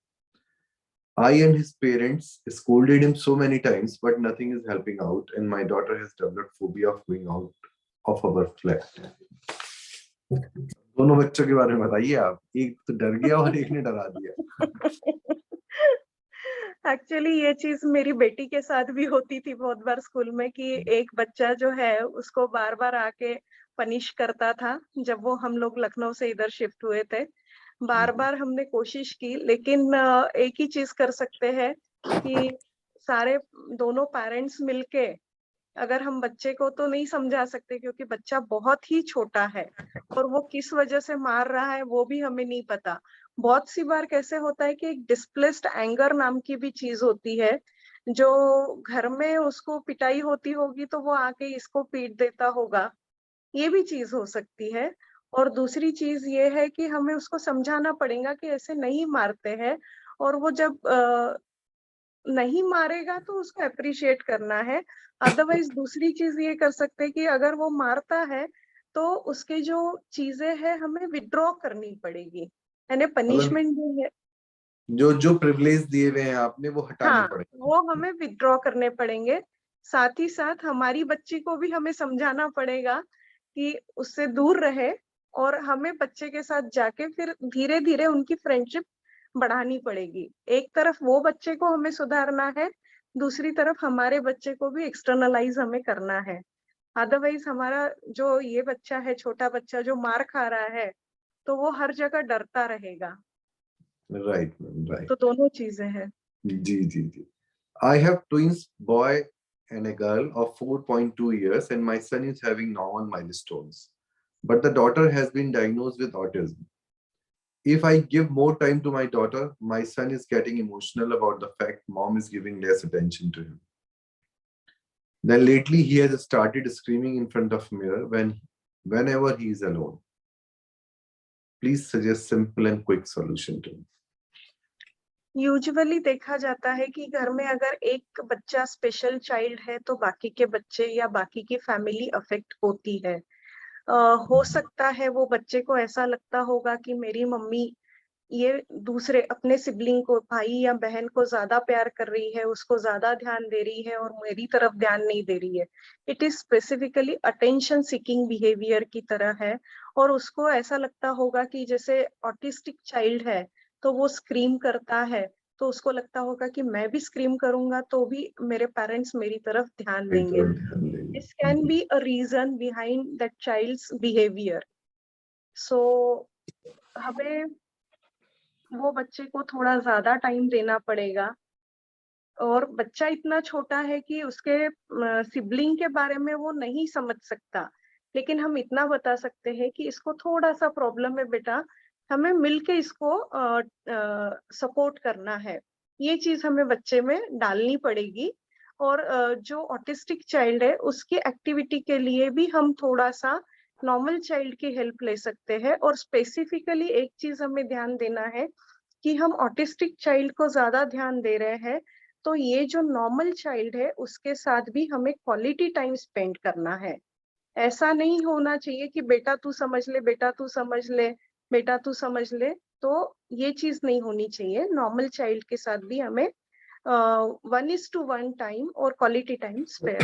I and his parents scolded him so many times but nothing is helping out and my daughter has developed phobia of going out of our flat. दोनों बच्चों के बारे में बताइए आप। एक तो डर गया और एक ने डरा दिया। एक्चुअली ये चीज मेरी बेटी के साथ भी होती थी बहुत बार स्कूल में, कि एक बच्चा जो है उसको बार बार आके पनिश करता था। जब वो हम लोग लखनऊ से इधर शिफ्ट हुए थे, बार बार हमने कोशिश की, लेकिन एक ही चीज कर सकते हैं कि सारे दोनों पेरेंट्स मिलके, अगर हम बच्चे को तो नहीं समझा सकते क्योंकि बच्चा बहुत ही छोटा है, और वो किस वजह से मार रहा है वो भी हमें नहीं पता। बहुत सी बार कैसे होता है कि एक डिस्प्लेस्ड एंगर नाम की भी चीज होती है, जो घर में उसको पिटाई होती होगी तो वो आके इसको पीट देता होगा, ये भी चीज हो सकती है। और दूसरी चीज ये है कि हमें उसको समझाना पड़ेगा कि ऐसे नहीं मारते हैं, और वो जब नहीं मारेगा तो उसको अप्रिशिएट करना है। अदरवाइज दूसरी चीज ये कर सकते हैं कि अगर वो मारता है तो उसके जो चीजें हैं हमें विड्रॉ करनी पड़ेगी, यानी मतलब पनिशमेंट जो है, जो जो प्रिविलेज दिए हुए हैं आपने वो हटाने हाँ, पड़ेंगे। वो हमें विड्रॉ करने पड़ेंगे। साथ ही साथ हमारी बच्ची को भी हमें समझाना पड़ेगा कि उससे दूर रहे, और हमें बच्चे के साथ जाके फिर धीरे धीरे उनकी फ्रेंडशिप बढ़ानी पड़ेगी। एक तरफ वो बच्चे को हमें सुधारना है, दूसरी तरफ हमारे बच्चे को भी एक्सटर्नलाइज हमें करना है। अदरवाइज हमारा जो ये बच्चा है, छोटा बच्चा जो मार खा रहा है, तो वो हर जगह डरता रहेगा। राइट तो राइट। दोनों चीजें हैं। जी जी जी। I have twins, boy and a girl of 4.2 years, and my son is having normal milestones. But the daughter has been diagnosed with autism. If I give more time to my daughter, my son is getting emotional about the fact mom is giving less attention to him. Then lately he has started screaming in front of mirror whenever he is alone. Please suggest simple and quick solution to him. Usually देखा जाता है कि घर में अगर एक बच्चा special child है तो बाकी के बच्चे या बाकी की फैमिली अफेक्ट होती है। हो सकता है वो बच्चे को ऐसा लगता होगा कि मेरी मम्मी ये दूसरे अपने सिबलिंग को, भाई या बहन को ज्यादा प्यार कर रही है, उसको ज्यादा ध्यान दे रही है और मेरी तरफ ध्यान नहीं दे रही है। It is specifically attention seeking behaviour की तरह है। और उसको ऐसा लगता होगा कि जैसे ऑटिस्टिक चाइल्ड है तो वो स्क्रीम करता है, तो उसको लगता होगा कि मैं भी स्क्रीम करूंगा तो भी मेरे पेरेंट्स मेरी तरफ ध्यान मेरी देंगे। तरफ ध्यान देंगे। This can be a reason behind that child's behaviour. So हमें वो बच्चे को थोड़ा ज्यादा टाइम देना पड़ेगा। और बच्चा इतना छोटा है कि उसके सिबलिंग के बारे में वो नहीं समझ सकता, लेकिन हम इतना बता सकते हैं कि इसको थोड़ा सा प्रॉब्लम है बेटा, हमें मिलके इसको सपोर्ट करना है। ये चीज हमें बच्चे में डालनी पड़ेगी। और जो ऑटिस्टिक चाइल्ड है उसकी एक्टिविटी के लिए भी हम थोड़ा सा नॉर्मल चाइल्ड की हेल्प ले सकते हैं। और स्पेसिफिकली एक चीज हमें ध्यान देना है कि हम ऑटिस्टिक चाइल्ड को ज्यादा ध्यान दे रहे हैं, तो ये जो नॉर्मल चाइल्ड है उसके साथ भी हमें क्वालिटी टाइम स्पेंड करना है। ऐसा नहीं होना चाहिए कि बेटा तू समझ ले, बेटा तू समझ ले, बेटा तू समझ ले। तो ये चीज नहीं होनी चाहिए। नॉर्मल चाइल्ड के साथ भी हमें 1:1 टाइम और क्वालिटी टाइम शेयर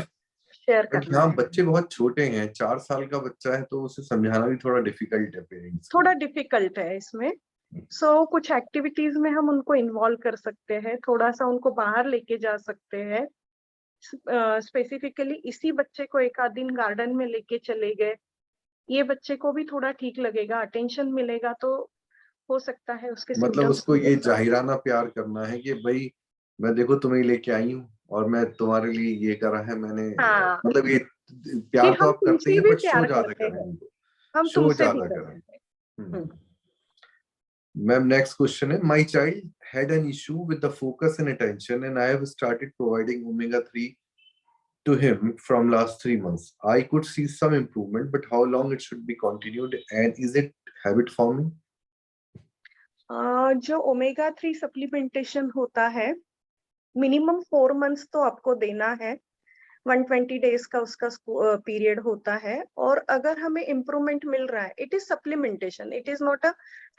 बट करना यहाँ है। बच्चे बहुत छोटे हैं, 4 साल का बच्चा है तो उसे समझाना भी थोड़ा डिफिकल्ट है पेरेंट्स के थोड़ा लिए। डिफिकल्ट है इसमें। कुछ एक्टिविटीज में हम उनको इन्वॉल्व कर सकते हैं, थोड़ा सा उनको बाहर लेके जा सकते हैं। स्पेसिफिकली इसी बच्चे को एक आध दिन गार्डन में लेके चले गए, ये बच्चे को भी थोड़ा ठीक लगेगा, अटेंशन मिलेगा, तो हो सकता है उसके मतलब सिम्टम्स उसको ये जाहिराना प्यार करना है कि भाई मैं देखो तुम्हें लेके आई हूँ और मैं तुम्हारे लिए ये करा है मैंने। हाँ, मतलब ये कि प्यार तो हम आप करते ही तुमसे हैं भी बट शो प्यार ज्यादा करते करें हैं, उनको, हम शो तुमसे भी ज्यादा करते करें। हैं। हम्म। हम्म। मैम नेक्स्ट क्वेश्चन है, my child had an issue with the focus and attention and I have started providing omega 3 to him from last 3 months. I could see some improvement, but how long it should be continued and is it habit forming? जो omega 3 supplementation होता है, minimum 4 months तो आपको देना है। 120 days का उसका period होता है। और अगर हमें इम्प्रूवमेंट मिल रहा है, it is supplementation, it is not a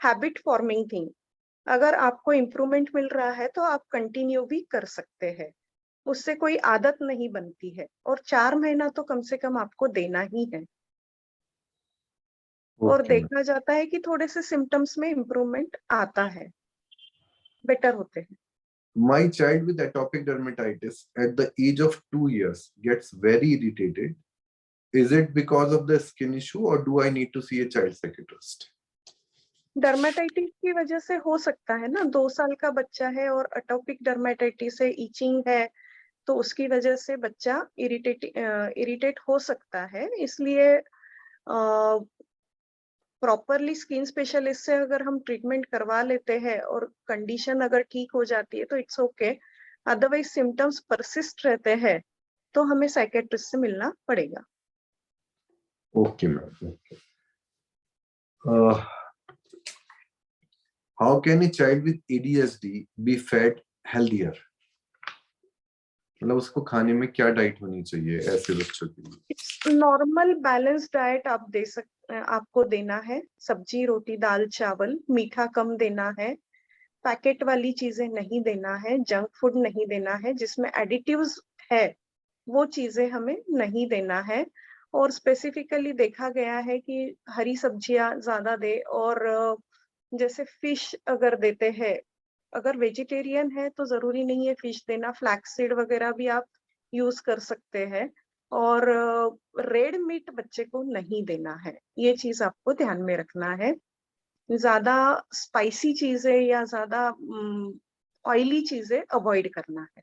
habit forming thing. अगर आपको इम्प्रूवमेंट मिल रहा है तो आप कंटिन्यू भी कर सकते हैं, उससे कोई आदत नहीं बनती है। और 4 महीना तो कम से कम आपको देना ही है। और Okay, ma'am. देखा जाता है कि थोड़े से सिम्टम्स में इम्प्रूवमेंट आता है, बेटर होते हैं। My child with atopic dermatitis at the age of 2 years gets very irritated. Is it because of the skin issue or do I need to see a child psychiatrist? Dermatitis की वजह से हो सकता है ना, 2 साल का बच्चा है और अटोपिक डर्मेटाइटिस है, इचिंग है, तो उसकी वजह से बच्चा इरिटेट हो सकता है। इसलिए प्रॉपरली स्किन स्पेशलिस्ट से अगर हम ट्रीटमेंट करवा लेते हैं और कंडीशन अगर ठीक हो जाती है तो it's okay. Otherwise symptoms persist रहते हैं तो हमें साइकेट्रिस्ट से मिलना पड़ेगा। Okay, ma'am. Okay. How can a child with ADHD be fed healthier? मतलब उसको खाने में क्या डाइट होनी चाहिए ऐसे बच्चों के लिए? इट्स नॉर्मल बैलेंस डाइट आप आपको देना है। सब्जी, रोटी, दाल, चावल, मीठा कम देना है, पैकेट वाली चीजें नहीं देना है, जंक फूड नहीं देना है, जिसमें एडिटिव्स है वो चीजें हमें नहीं देना है। और स्पेसिफिकली देखा गया है कि हरी सब्जियां ज्यादा दे। और जैसे फिश अगर देते हैं, अगर वेजिटेरियन है तो जरूरी नहीं है फिश देना, फ्लैक्सीड वगैरह भी आप यूज कर सकते हैं। और रेड मीट बच्चे को नहीं देना है, ये चीज आपको ध्यान में रखना है। ज्यादा स्पाइसी चीजें या ज्यादा ऑयली चीजें अवॉइड करना है।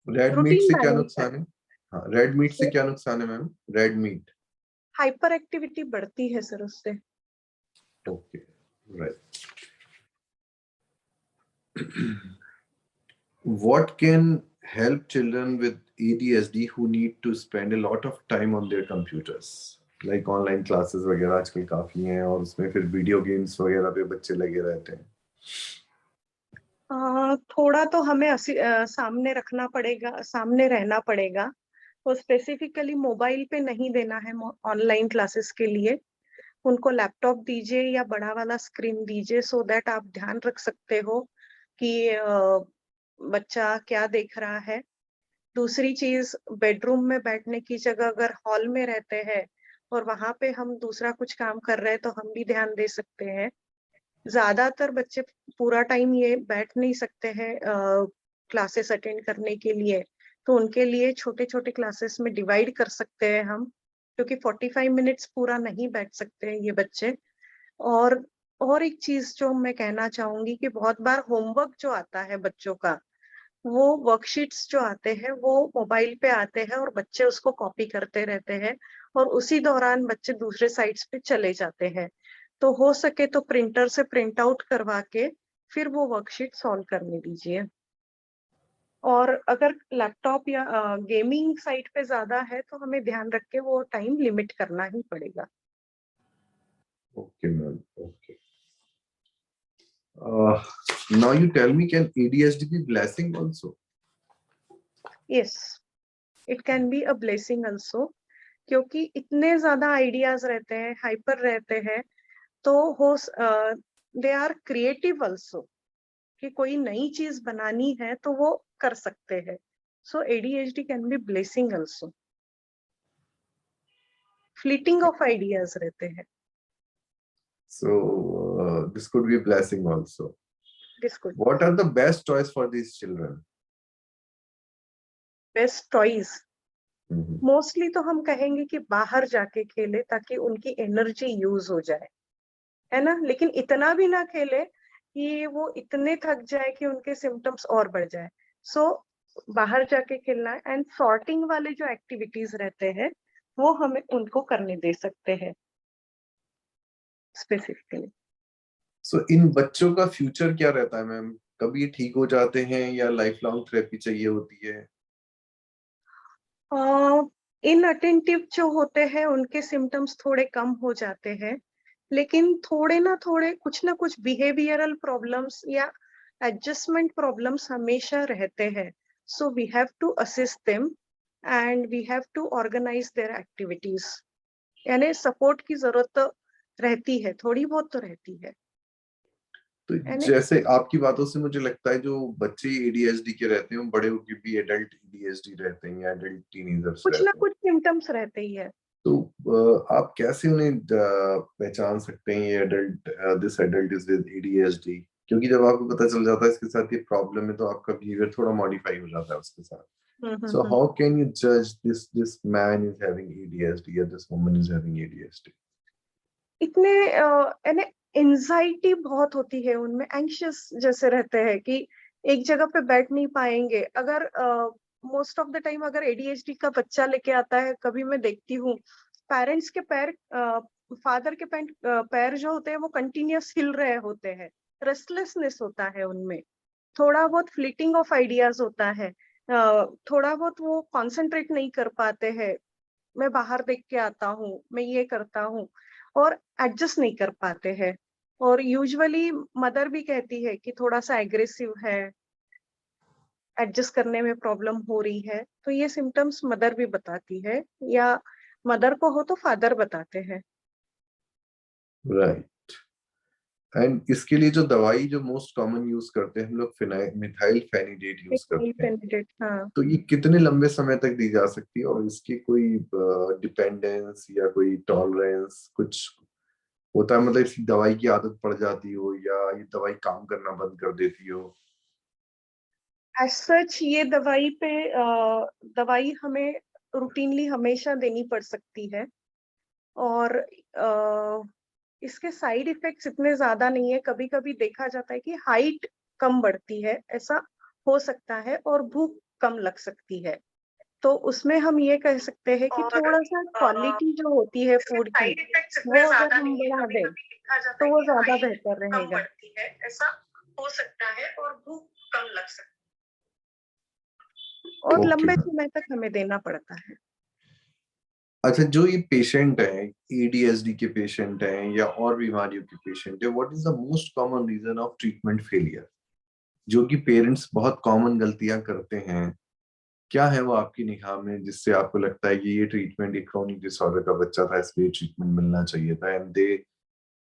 रेड मीट रूटीन से क्या बैलेंस नुकसान है? हाँ, रेड मीट से क्या नुकसान है ma'am? Red meat. Hyper activity बढ़ती है सर उससे। Okay, right. What can help children with ADHD who need to spend a lot of time on their computers? Like online classes वगैरह आजकल काफी हैं और उसमें फिर वीडियो गेम्स वगैरह पे बच्चे लगे रहते हैं। थोड़ा तो हमें सामने रखना पड़ेगा, सामने रहना पड़ेगा। और स्पेसिफिकली मोबाइल पे नहीं देना है ऑनलाइन क्लासेस के लिए। उनको लैपटॉप दीजिए या बड़ा वाला स्क्रीन दीजिए, सो दैट आप ध्यान रख सकते हो कि बच्चा क्या देख रहा है। दूसरी चीज, बेडरूम में बैठने की जगह अगर हॉल में रहते हैं और वहां पे हम दूसरा कुछ काम कर रहे हैं तो हम भी ध्यान दे सकते हैं। ज्यादातर बच्चे पूरा टाइम ये बैठ नहीं सकते हैं क्लासेस अटेंड करने के लिए, तो उनके लिए छोटे छोटे क्लासेस में डिवाइड कर सकते हैं हम, क्योंकि 45 मिनट्स पूरा नहीं बैठ सकते हैं ये बच्चे। और और एक चीज जो मैं कहना चाहूंगी कि बहुत बार होमवर्क जो आता है बच्चों का, वो वर्कशीट्स जो आते हैं वो मोबाइल पे आते हैं और बच्चे उसको कॉपी करते रहते हैं और उसी दौरान बच्चे दूसरे साइट्स पे चले जाते हैं। तो हो सके तो प्रिंटर से प्रिंट आउट करवा के फिर वो वर्कशीट सॉल्व करने दीजिए। और अगर लैपटॉप या गेमिंग साइट पे ज्यादा है तो हमें ध्यान रख के वो टाइम लिमिट करना ही पड़ेगा। Okay ma'am, okay. Now you tell me, can ADHD be blessing also? Yes, it can be a blessing also, क्योंकि इतने ज्यादा आइडियाज रहते हैं, हाइपर रहते हैं, तो हो दे आर क्रिएटिव ऑल्सो, कि कोई नई चीज बनानी है तो वो कर सकते हैं। सो ADHD can be blessing also, fleeting of ideas रहते हैं। So this could be a blessing also. This good. What are the best toys for these children? Best toys, Mhm. Mostly तो हम कहेंगे कि बाहर जाके खेले ताकि उनकी एनर्जी यूज हो जाए, है ना, लेकिन इतना भी ना खेले कि वो इतने थक जाए कि उनके सिम्टम्स और बढ़ जाए। सो बाहर जाके खेलना एंड सॉर्टिंग वाले जो एक्टिविटीज रहते हैं वो हमें उनको करने दे सकते हैं स्पेसिफिकली। So इन बच्चों का फ्यूचर क्या रहता है मैम? कभी ठीक हो जाते हैं या लाइफ लॉन्ग थेरेपी चाहिए होती है? इनअटेंटिव जो होते हैं उनके सिम्टम्स थोड़े कम हो जाते हैं, लेकिन थोड़े ना थोड़े कुछ ना कुछ बिहेवियरल प्रॉब्लम्स या एडजस्टमेंट प्रॉब्लम्स हमेशा रहते हैं। So we have to assist them and we have to organise their activities, यानी सपोर्ट की जरूरत तो रहती है, थोड़ी बहुत तो रहती है। तो यानी जैसे आपकी बातों से मुझे लगता है जो बच्चे ADHD के रहते हैं वो बड़े होके भी एडल्ट ADHD रहते हैं या एडल्ट टीनेजर्स कुछ ना रहते हैं। कुछ सिम्टम्स रहते ही है। तो आप कैसे उन्हें पहचान सकते हैं ये adult, this adult is with ADHD? क्योंकि जब आपको पता चल जाता है इसके साथ ये प्रॉब्लम है तो आपका बिहेवियर थोड़ा मॉडिफाई हो जाता है उसके साथ। So hmm. how can you judge this man is having ADHD or this woman is having ADHD? इतने यानी एंजाइटी बहुत होती है उनमें, एंग्शियस जैसे रहते हैं कि एक जगह पे बैठ नहीं पाएंगे। अगर मोस्ट ऑफ द टाइम अगर ADHD का बच्चा लेके आता है, कभी मैं देखती हूँ पेरेंट्स के पैर, फादर के पैर जो होते हैं वो कंटिन्यूअस हिल रहे होते हैं, रेस्टलेसनेस होता है उनमें, थोड़ा बहुत फ्लीटिंग ऑफ आइडियाज होता है, थोड़ा बहुत वो कॉन्सेंट्रेट नहीं कर पाते हैं। मैं बाहर देख के आता हूँ, मैं ये करता हूँ, और एडजस्ट नहीं कर पाते हैं। और यूजुअली मदर भी कहती है कि थोड़ा सा एग्रेसिव है, एडजस्ट करने में प्रॉब्लम हो रही है, तो ये सिम्टम्स मदर भी बताती है, या मदर को हो तो फादर बताते हैं। राइट। एंड इसके लिए जो दवाई जो मोस्ट कॉमन यूज करते हैं हम लोग मिथाइल फेनिडेट यूज करते हैं। हाँ, तो ये कितने लंबे समय तक दी जा सकती है और इसकी कोई डिपेंडेंस या कोई टॉलरेंस कुछ होता है? मतलब इसकी दवाई की आदत पड़ जाती हो या ये दवाई काम करना बंद कर देती हो? एज सच ये दवाई हमें रूटीनली हमेशा देनी पड़ सकती है, और इसके साइड इफेक्ट्स इतने ज्यादा नहीं है। कभी कभी देखा जाता है कि हाइट कम बढ़ती है, ऐसा हो सकता है, और भूख कम लग सकती है। तो उसमें हम ये कह सकते हैं कि और थोड़ा सा क्वालिटी जो होती है इसके फूड की, साइड इफेक्ट्स इतने वो अगर ज्यादा हम नहीं है। बढ़ा कभी दें कभी देखा जाता तो है वो कि ज्यादा हाइट बेहतर कम रहेगा। बढ़ती है, ऐसा हो सकता है, और भूख कम लग सकती और है। ओके लंबे मैम। समय तक हमें देना पड़ता है। अच्छा, जो ये पेशेंट है, ADHD के पेशेंट हैं या और बीमारियों के पेशेंट है, what is the most common reason of treatment failure? जो कि पेरेंट्स बहुत कॉमन गलतियां करते हैं क्या है वो आपकी निगाह में जिससे आपको लगता है कि ये ट्रीटमेंट एक क्रोनिक डिसऑर्डर का बच्चा था, इसलिए ट्रीटमेंट मिलना चाहिए था, and they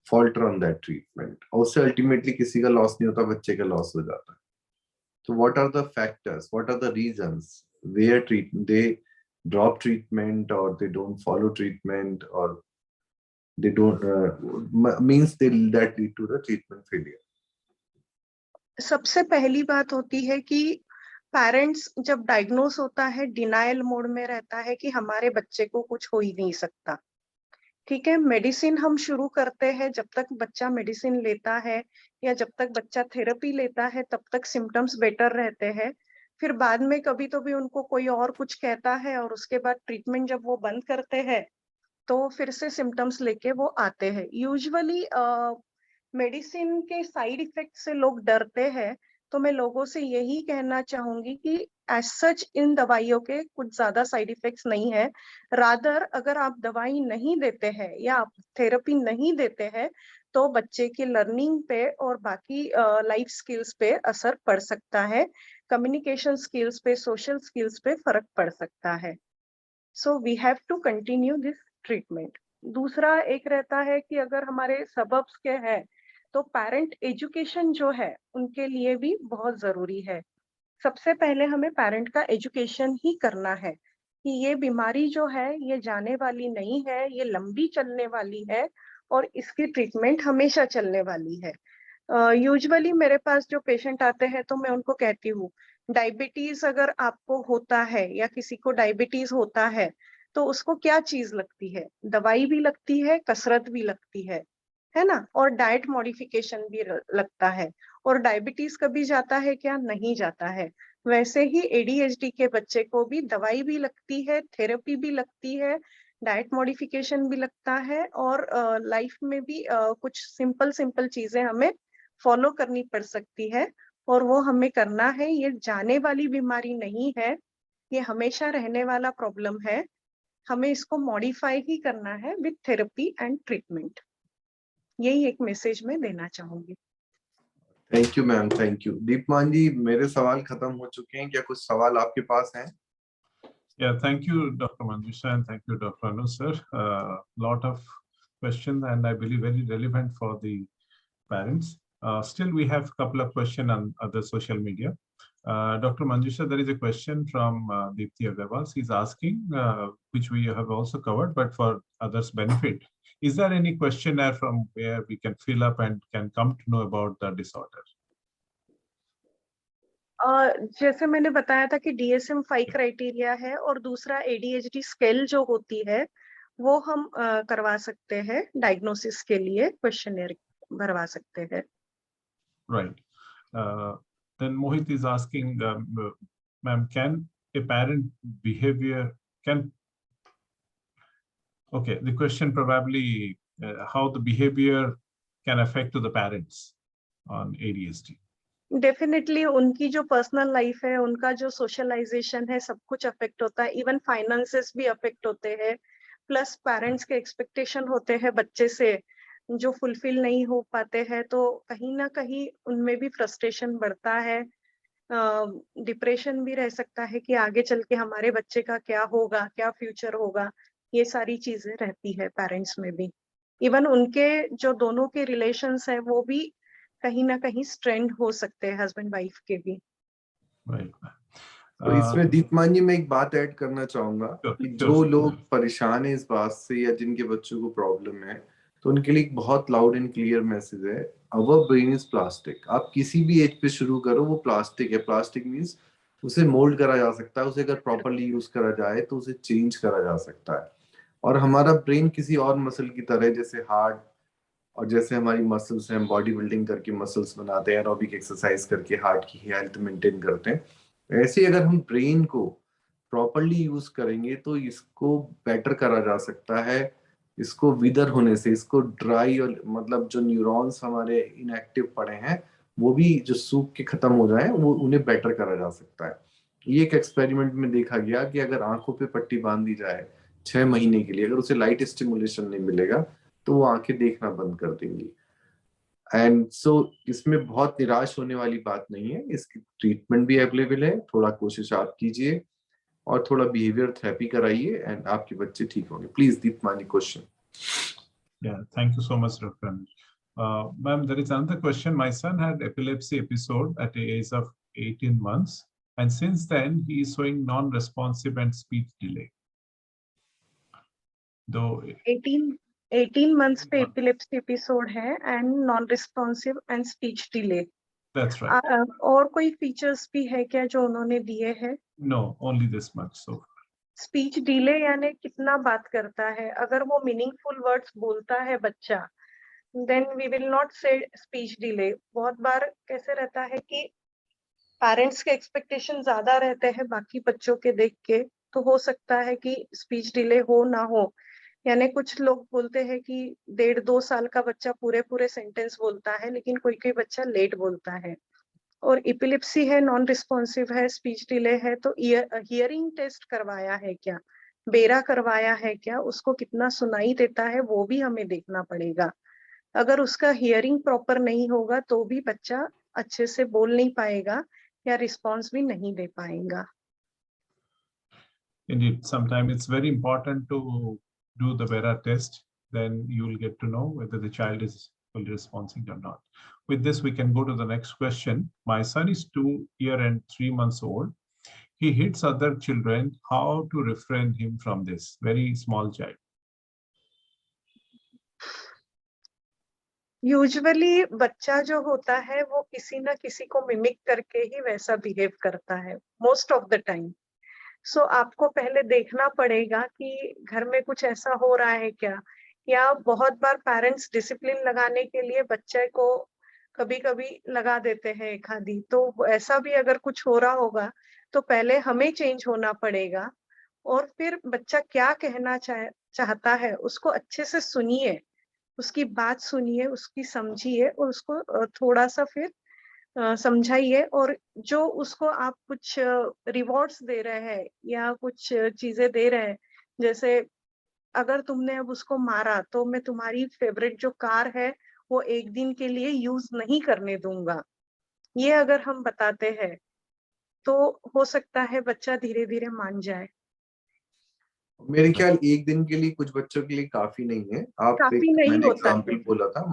falter on that treatment, और उससे अल्टीमेटली किसी का लॉस नहीं होता, बच्चे का लॉस हो जाता है. तो what are the factors, what are the reasons where they drop treatment, or they don't follow treatment, or they don't means that lead to the treatment failure? सबसे पहली बात होती है कि पेरेंट्स जब डायग्नोस होता है डिनायल मोड में रहता है कि हमारे बच्चे को कुछ हो ही नहीं सकता. ठीक है, मेडिसिन हम शुरू करते हैं, जब तक बच्चा मेडिसिन लेता है या जब तक बच्चा थेरेपी लेता है तब तक सिम्टम्स बेटर रहते हैं. फिर बाद में कभी तो भी उनको कोई और कुछ कहता है और उसके बाद ट्रीटमेंट जब वो बंद करते हैं तो फिर से सिम्टम्स लेके वो आते हैं. यूजुअली मेडिसिन के साइड इफेक्ट से लोग डरते हैं, तो मैं लोगों से यही कहना चाहूंगी कि एज सच इन दवाइयों के कुछ ज्यादा साइड इफेक्ट्स नहीं है. रादर अगर आप दवाई नहीं देते हैं या आप थेरेपी नहीं देते हैं तो बच्चे की लर्निंग पे और बाकी लाइफ स्किल्स पे असर पड़ सकता है, कम्युनिकेशन स्किल्स पे, सोशल स्किल्स पे फर्क पड़ सकता है. So we have to continue this treatment. दूसरा एक रहता है कि अगर हमारे सबब्स के हैं तो पेरेंट एजुकेशन जो है उनके लिए भी बहुत जरूरी है. सबसे पहले हमें पेरेंट का एजुकेशन ही करना है कि ये बीमारी जो है ये जाने वाली नहीं है, ये लंबी चलने वाली है और इसकी ट्रीटमेंट हमेशा चलने वाली है. यूजुअली मेरे पास जो पेशेंट आते हैं तो मैं उनको कहती हूँ, डायबिटीज अगर आपको होता है या किसी को डायबिटीज होता है तो उसको क्या चीज लगती है? दवाई भी लगती है, कसरत भी लगती है ना, और डाइट मॉडिफिकेशन भी लगता है. और डायबिटीज कभी जाता है क्या? नहीं जाता है. वैसे ही एडीएचडी के बच्चे को भी दवाई भी लगती है, थेरेपी भी लगती है, डाइट मॉडिफिकेशन भी लगता है और लाइफ में भी कुछ सिंपल सिंपल चीजें हमें फॉलो करनी पड़ सकती है और वो हमें करना है. ये जाने वाली बीमारी नहीं है, ये हमेशा रहने वाला प्रॉब्लम है. हमें इसको मॉडिफाई ही करना है विद थेरेपी एंड ट्रीटमेंट. यही एक मैसेज मैं देना चाहूंगी. Thank you ma'am, thank you. Deepman ji, मेरे सवाल खत्म हो चुके हैं, क्या कुछ सवाल आपके पास हैं? Yeah, thank you, Dr. Manjusha, and thank you, Dr. Anu, sir. Lot of questions, and I believe very relevant for the parents. Still, we have a couple of questions on other social media. Dr. Manjusha, there is a question from Deepthi Agarwal. She's asking, which we have also covered, but for others' benefit, is there any questionnaire from where we can fill up and can come to know about the disorder? जैसे मैंने बताया था कि DSM-5 criteria है और दूसरा ADHD scale जो होती है वो हम करवा सकते हैं. डायग्नोसिस के लिए क्वेश्चनर भरवा सकते हैं. Right. Then Mohit is asking, ma'am, can a parent behavior can? Okay, the question probably how the behavior can affect to the parents on ADHD. Definitely उनकी जो पर्सनल लाइफ है, उनका जो सोशलाइजेशन है, सब कुछ अफेक्ट होता है. इवन फाइनेंसेस भी अफेक्ट होते हैं. प्लस पेरेंट्स के एक्सपेक्टेशन होते हैं बच्चे से जो फुलफिल नहीं हो पाते हैं, तो कहीं ना कहीं उनमें भी फ्रस्ट्रेशन बढ़ता है. डिप्रेशन भी रह सकता है कि आगे चल के हमारे बच्चे का क्या होगा, क्या फ्यूचर होगा. ये सारी चीजें रहती है पेरेंट्स में भी. इवन उनके जो दोनों के रिलेशंस है वो भी कहीं ना कहीं स्ट्रेंड हो सकते हैं, हस्बैंड वाइफ के भी. Right. तो इसमें दीपमान जी मैं एक बात ऐड करना चाहूंगा कि जो लोग परेशान है इस बात से या जिनके बच्चों को प्रॉब्लम है, तो उनके लिए एक बहुत लाउड एंड क्लियर मैसेज है, अवर ब्रेन इज प्लास्टिक. आप किसी भी एज पे शुरू करो, वो प्लास्टिक है. प्लास्टिक मीन्स उसे मोल्ड करा जा सकता है, उसे अगर प्रॉपरली यूज करा जाए तो उसे चेंज करा जा सकता है. और हमारा ब्रेन किसी और मसल की तरह, जैसे हार्ट और जैसे हमारी मसल्स हैं, बॉडी बिल्डिंग करके मसल्स बनाते हैं, एरोबिक एक्सरसाइज करके हार्ट की हेल्थ मेंटेन करते हैं, ऐसे ही अगर हम ब्रेन को प्रॉपरली यूज करेंगे तो इसको बेटर करा जा सकता है. इसको विदर होने से, इसको ड्राई और मतलब जो न्यूरॉन्स हमारे इनएक्टिव पड़े हैं वो भी जो सूख के खत्म हो जाए, वो उन्हें बेटर करा जा सकता है. ये एक एक्सपेरिमेंट में देखा गया कि अगर आंखों पे पट्टी बांध दी जाए 6 महीने के लिए, अगर उसे लाइट स्टिमुलेशन नहीं मिलेगा तो वो आंखें देखना बंद कर देंगी. एंड सो इसमें बहुत निराश होने वाली बात नहीं है, इसकी ट्रीटमेंट भी अवेलेबल है. थोड़ा कोशिश आप कीजिए, और थोड़ा बिहेवियर थेरेपी कराइए एंड आपके बच्चे ठीक होंगे. Please Deepmani question. Yeah, thank you so much, Dr. Anuj. Ma'am, there is another question. My son had epilepsy episode at the age of 18 months, and since then he is showing non-responsive and speech delay. Though 18 months पे epilepsy episode है and non-responsive and speech delay. That's right. और कोई features भी है क्या जो उन्होंने दिए हैं? No, only this much. So speech delay यानी कितना बात करता है? अगर वो मीनिंगफुल वर्ड्स बोलता है बच्चा, देन वी विल नॉट से स्पीच डिले. बहुत बार कैसे रहता है कि पेरेंट्स के एक्सपेक्टेशन ज्यादा रहते हैं बाकी बच्चों के देख के, तो हो सकता है कि स्पीच डिले हो ना हो. यानी कुछ लोग बोलते हैं कि 1.5-2 साल का बच्चा पूरे सेंटेंस बोलता है, लेकिन कोई कोई बच्चा लेट बोलता है. और एपिलेप्सी है, नॉन रिस्पॉन्सिव है, स्पीच डिले है, तो हियरिंग टेस्ट करवाया है क्या, बेरा करवाया है क्या, उसको कितना सुनाई देता है वो भी हमें देखना पड़ेगा. अगर उसका हियरिंग प्रॉपर नहीं होगा तो भी बच्चा अच्छे से बोल नहीं पाएगा या रिस्पॉन्स भी नहीं दे पाएगा. indeed, sometimes it's very important to do the Vera test. Then you will get to know whether the child is fully responsive or not. With this, we can go to the next question. My son is 2 years and 3 months old. He hits other children. How to refrain him from this? Very small child. Usually बच्चा जो होता है वो किसी ना किसी को mimic करके ही वैसा बिहेव करता है मोस्ट ऑफ द टाइम. सो आपको पहले देखना पड़ेगा कि घर में कुछ ऐसा हो रहा है क्या, या बहुत बार पेरेंट्स डिसिप्लिन लगाने के लिए बच्चे को कभी कभी लगा देते हैं एक आधी. तो ऐसा भी अगर कुछ हो रहा होगा तो पहले हमें चेंज होना पड़ेगा, और फिर बच्चा क्या कहना चाहता है उसको अच्छे से सुनिए, उसकी बात सुनिए, उसकी समझिए और उसको थोड़ा सा फिर समझाइए. और जो उसको आप कुछ रिवॉर्ड्स दे रहे हैं या कुछ चीजें दे रहे हैं, जैसे अगर तुमने अब उसको मारा तो मैं तुम्हारी फेवरेट जो कार है वो 1 दिन के लिए यूज नहीं करने दूंगा, ये अगर हम बताते हैं तो हो सकता है बच्चा धीरे धीरे मान जाए. मेरे ख्याल 1 दिन के लिए कुछ बच्चों के लिए काफी नहीं है. आप काफी नहीं मैंने होता है. एग्जांपल बोला था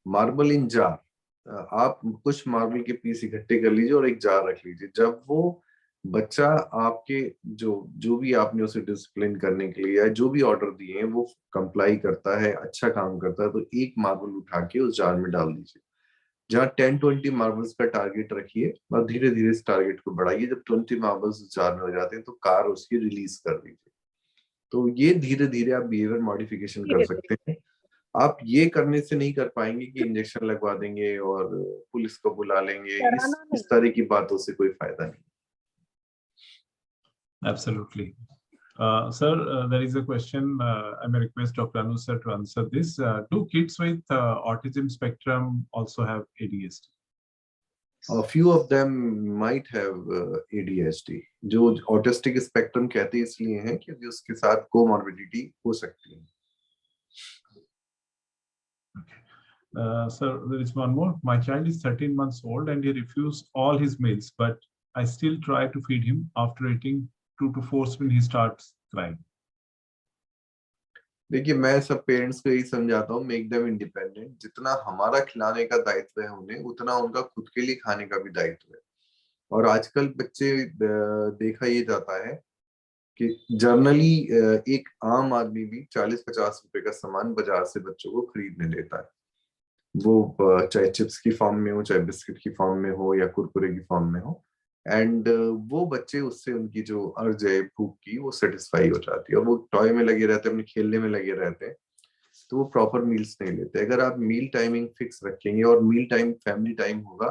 मार्बल इन जार. आप कुछ मार्बल के पीस इकट्ठे कर लीजिए और एक जार रख लीजिए. जब वो बच्चा आपके जो भी आपने उसे डिसिप्लिन करने के लिए या जो भी ऑर्डर दिए हैं वो कंप्लाई करता है, अच्छा काम करता है, तो एक मार्बल उठा के उस जार में डाल दीजिए. जहाँ 10-20 मार्बल्स का टारगेट रखिए और धीरे धीरे इस टारगेट को बढ़ाइए. जब 20 मार्बल्स जार में हो जाते हैं तो कार उसकी रिलीज कर दीजिए. तो ये धीरे धीरे आप बिहेवियर मॉडिफिकेशन कर सकते हैं. आप ये करने से नहीं कर पाएंगे कि इंजेक्शन लगवा देंगे और पुलिस को बुला लेंगे. इस तरह की बातों से कोई फायदा नहीं. Absolutely. Sir, there is a question. I may request Dr. Anuj sir to answer this. Do kids with autism spectrum also have ADHD? A few of them might have ADHD. जो ऑटिस्टिक स्पेक्ट्रम कहते हैं इसलिए हैं क्योंकि उसके साथ comorbidity हो सकती है. Okay. Sir, there is one more. My child is 13 months old and he refused all his meals, but I still try to feed him. After eating 2 to 4 spoons, he starts crying. देखिए, मैं सब parents को यही समझाता हूँ, make them independent. जितना हमारा खिलाने का दायित्व है उन्हें, उतना उनका खुद के लिए खाने का भी दायित्व है. और आजकल बच्चे देखा ये जाता है कि जर्नली एक आम आदमी भी 40-50 रुपए का सामान बाजार से बच्चों को खरीदने देता है. वो चाहे चिप्स की फॉर्म में हो, चाहे बिस्किट की फॉर्म में हो या कुरकुरे की फॉर्म में हो. एंड वो बच्चे उससे उनकी जो अर्ज है भूख की वो सेटिस्फाई हो जाती है और वो टॉय में लगे रहते हैं, अपने खेलने में लगे रहते हैं, तो वो प्रॉपर मील्स नहीं लेते. अगर आप मील टाइमिंग फिक्स रखेंगे और मील टाइम फैमिली टाइम होगा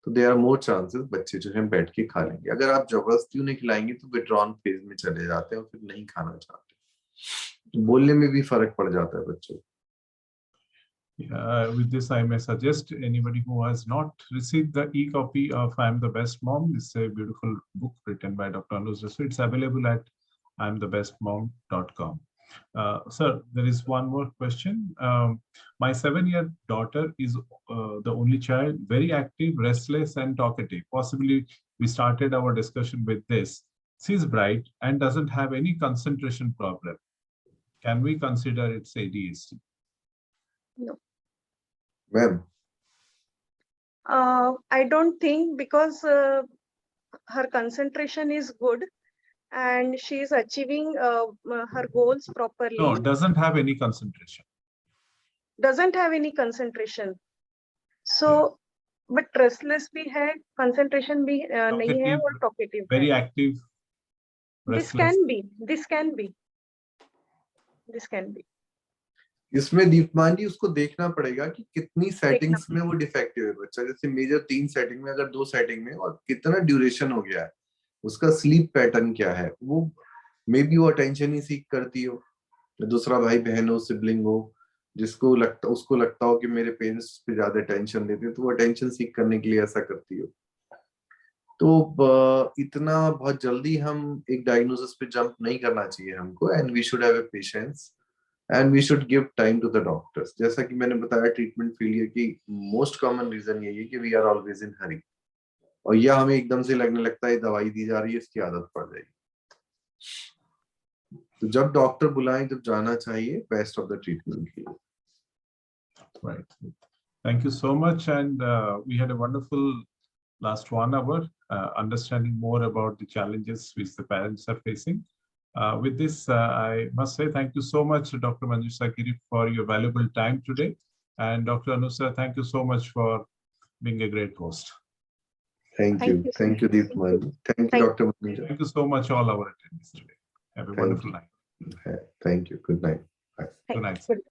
तो देयर आर मोर चांसेस बच्चे जो है बैठ के खा लेंगे. अगर आप जबरदस्ती उन्हें खिलाएंगे तो विड्रॉन फेज में चले जाते हैं और फिर नहीं खाना चाहते. बोलने में भी फर्क पड़ जाता है बच्चों को. With this, I may suggest anybody who has not received the e-copy of I'm the Best Mom. It's a beautiful book written by Dr. Anuj Jasu. It's available at imthebestmom.com. Sir, there is one more question. My 7-year daughter is the only child, very active, restless, and talkative. Possibly, we started our discussion with this. She's bright and doesn't have any concentration problem. Can we consider it's ADHD? Ma'am, I don't think, because her concentration is good and she is achieving her goals properly. No, doesn't have any concentration. Doesn't have any concentration. So, but restless भी है, concentration भी नहीं है, और talkative है. Very active. This restless. can be. This can be. This can be. इसमें दीपमान जी उसको देखना पड़ेगा कि कितनी सेटिंग्स में वो डिफेक्टिव है बच्चा। जैसे मेजर 3 सेटिंग में, अगर 2 सेटिंग में, और कितना ड्यूरेशन हो गया है, उसका स्लीप पैटर्न क्या है, वो मे बी वो अटेंशन ही सीख करती हो, दूसरा भाई बहन हो, सिबलिंग हो, उसको लगता हो कि मेरे पेरेंट्स पे ज्यादा अटेंशन देते हैं, तो वो अटेंशन सीख करने के लिए ऐसा करती हो। तो इतना बहुत जल्दी हम एक डायग्नोसिस पे जंप नहीं करना चाहिए हमको, and we should have a patience and we should give time to the doctors. जैसा कि मैंने बताया, ट्रीटमेंट फेलियर की मोस्ट कॉमन रीजन यही है कि we are always in hurry, और यह हमें एकदम से लगने लगता है दवाई दी जा रही है, इसकी आदत पड़ जाएगी। तो जब डॉक्टर बुलाएं तब जाना चाहिए बेस्ट ऑफ द ट्रीटमेंट के लिए। Right. Thank you so much, and we had a wonderful last 1 hour understanding more about the challenges which the parents are facing. With this, I must say thank you so much, Dr. Manjusha Giri, for your valuable time today, and Dr. Anusa, thank you so much for being a great host. Thank you, Deepman. Thank you, Dr. Manjusha. Thank you so much, all our attendees today. Have a wonderful night. Thank you. Good night. Bye. Good night. Good.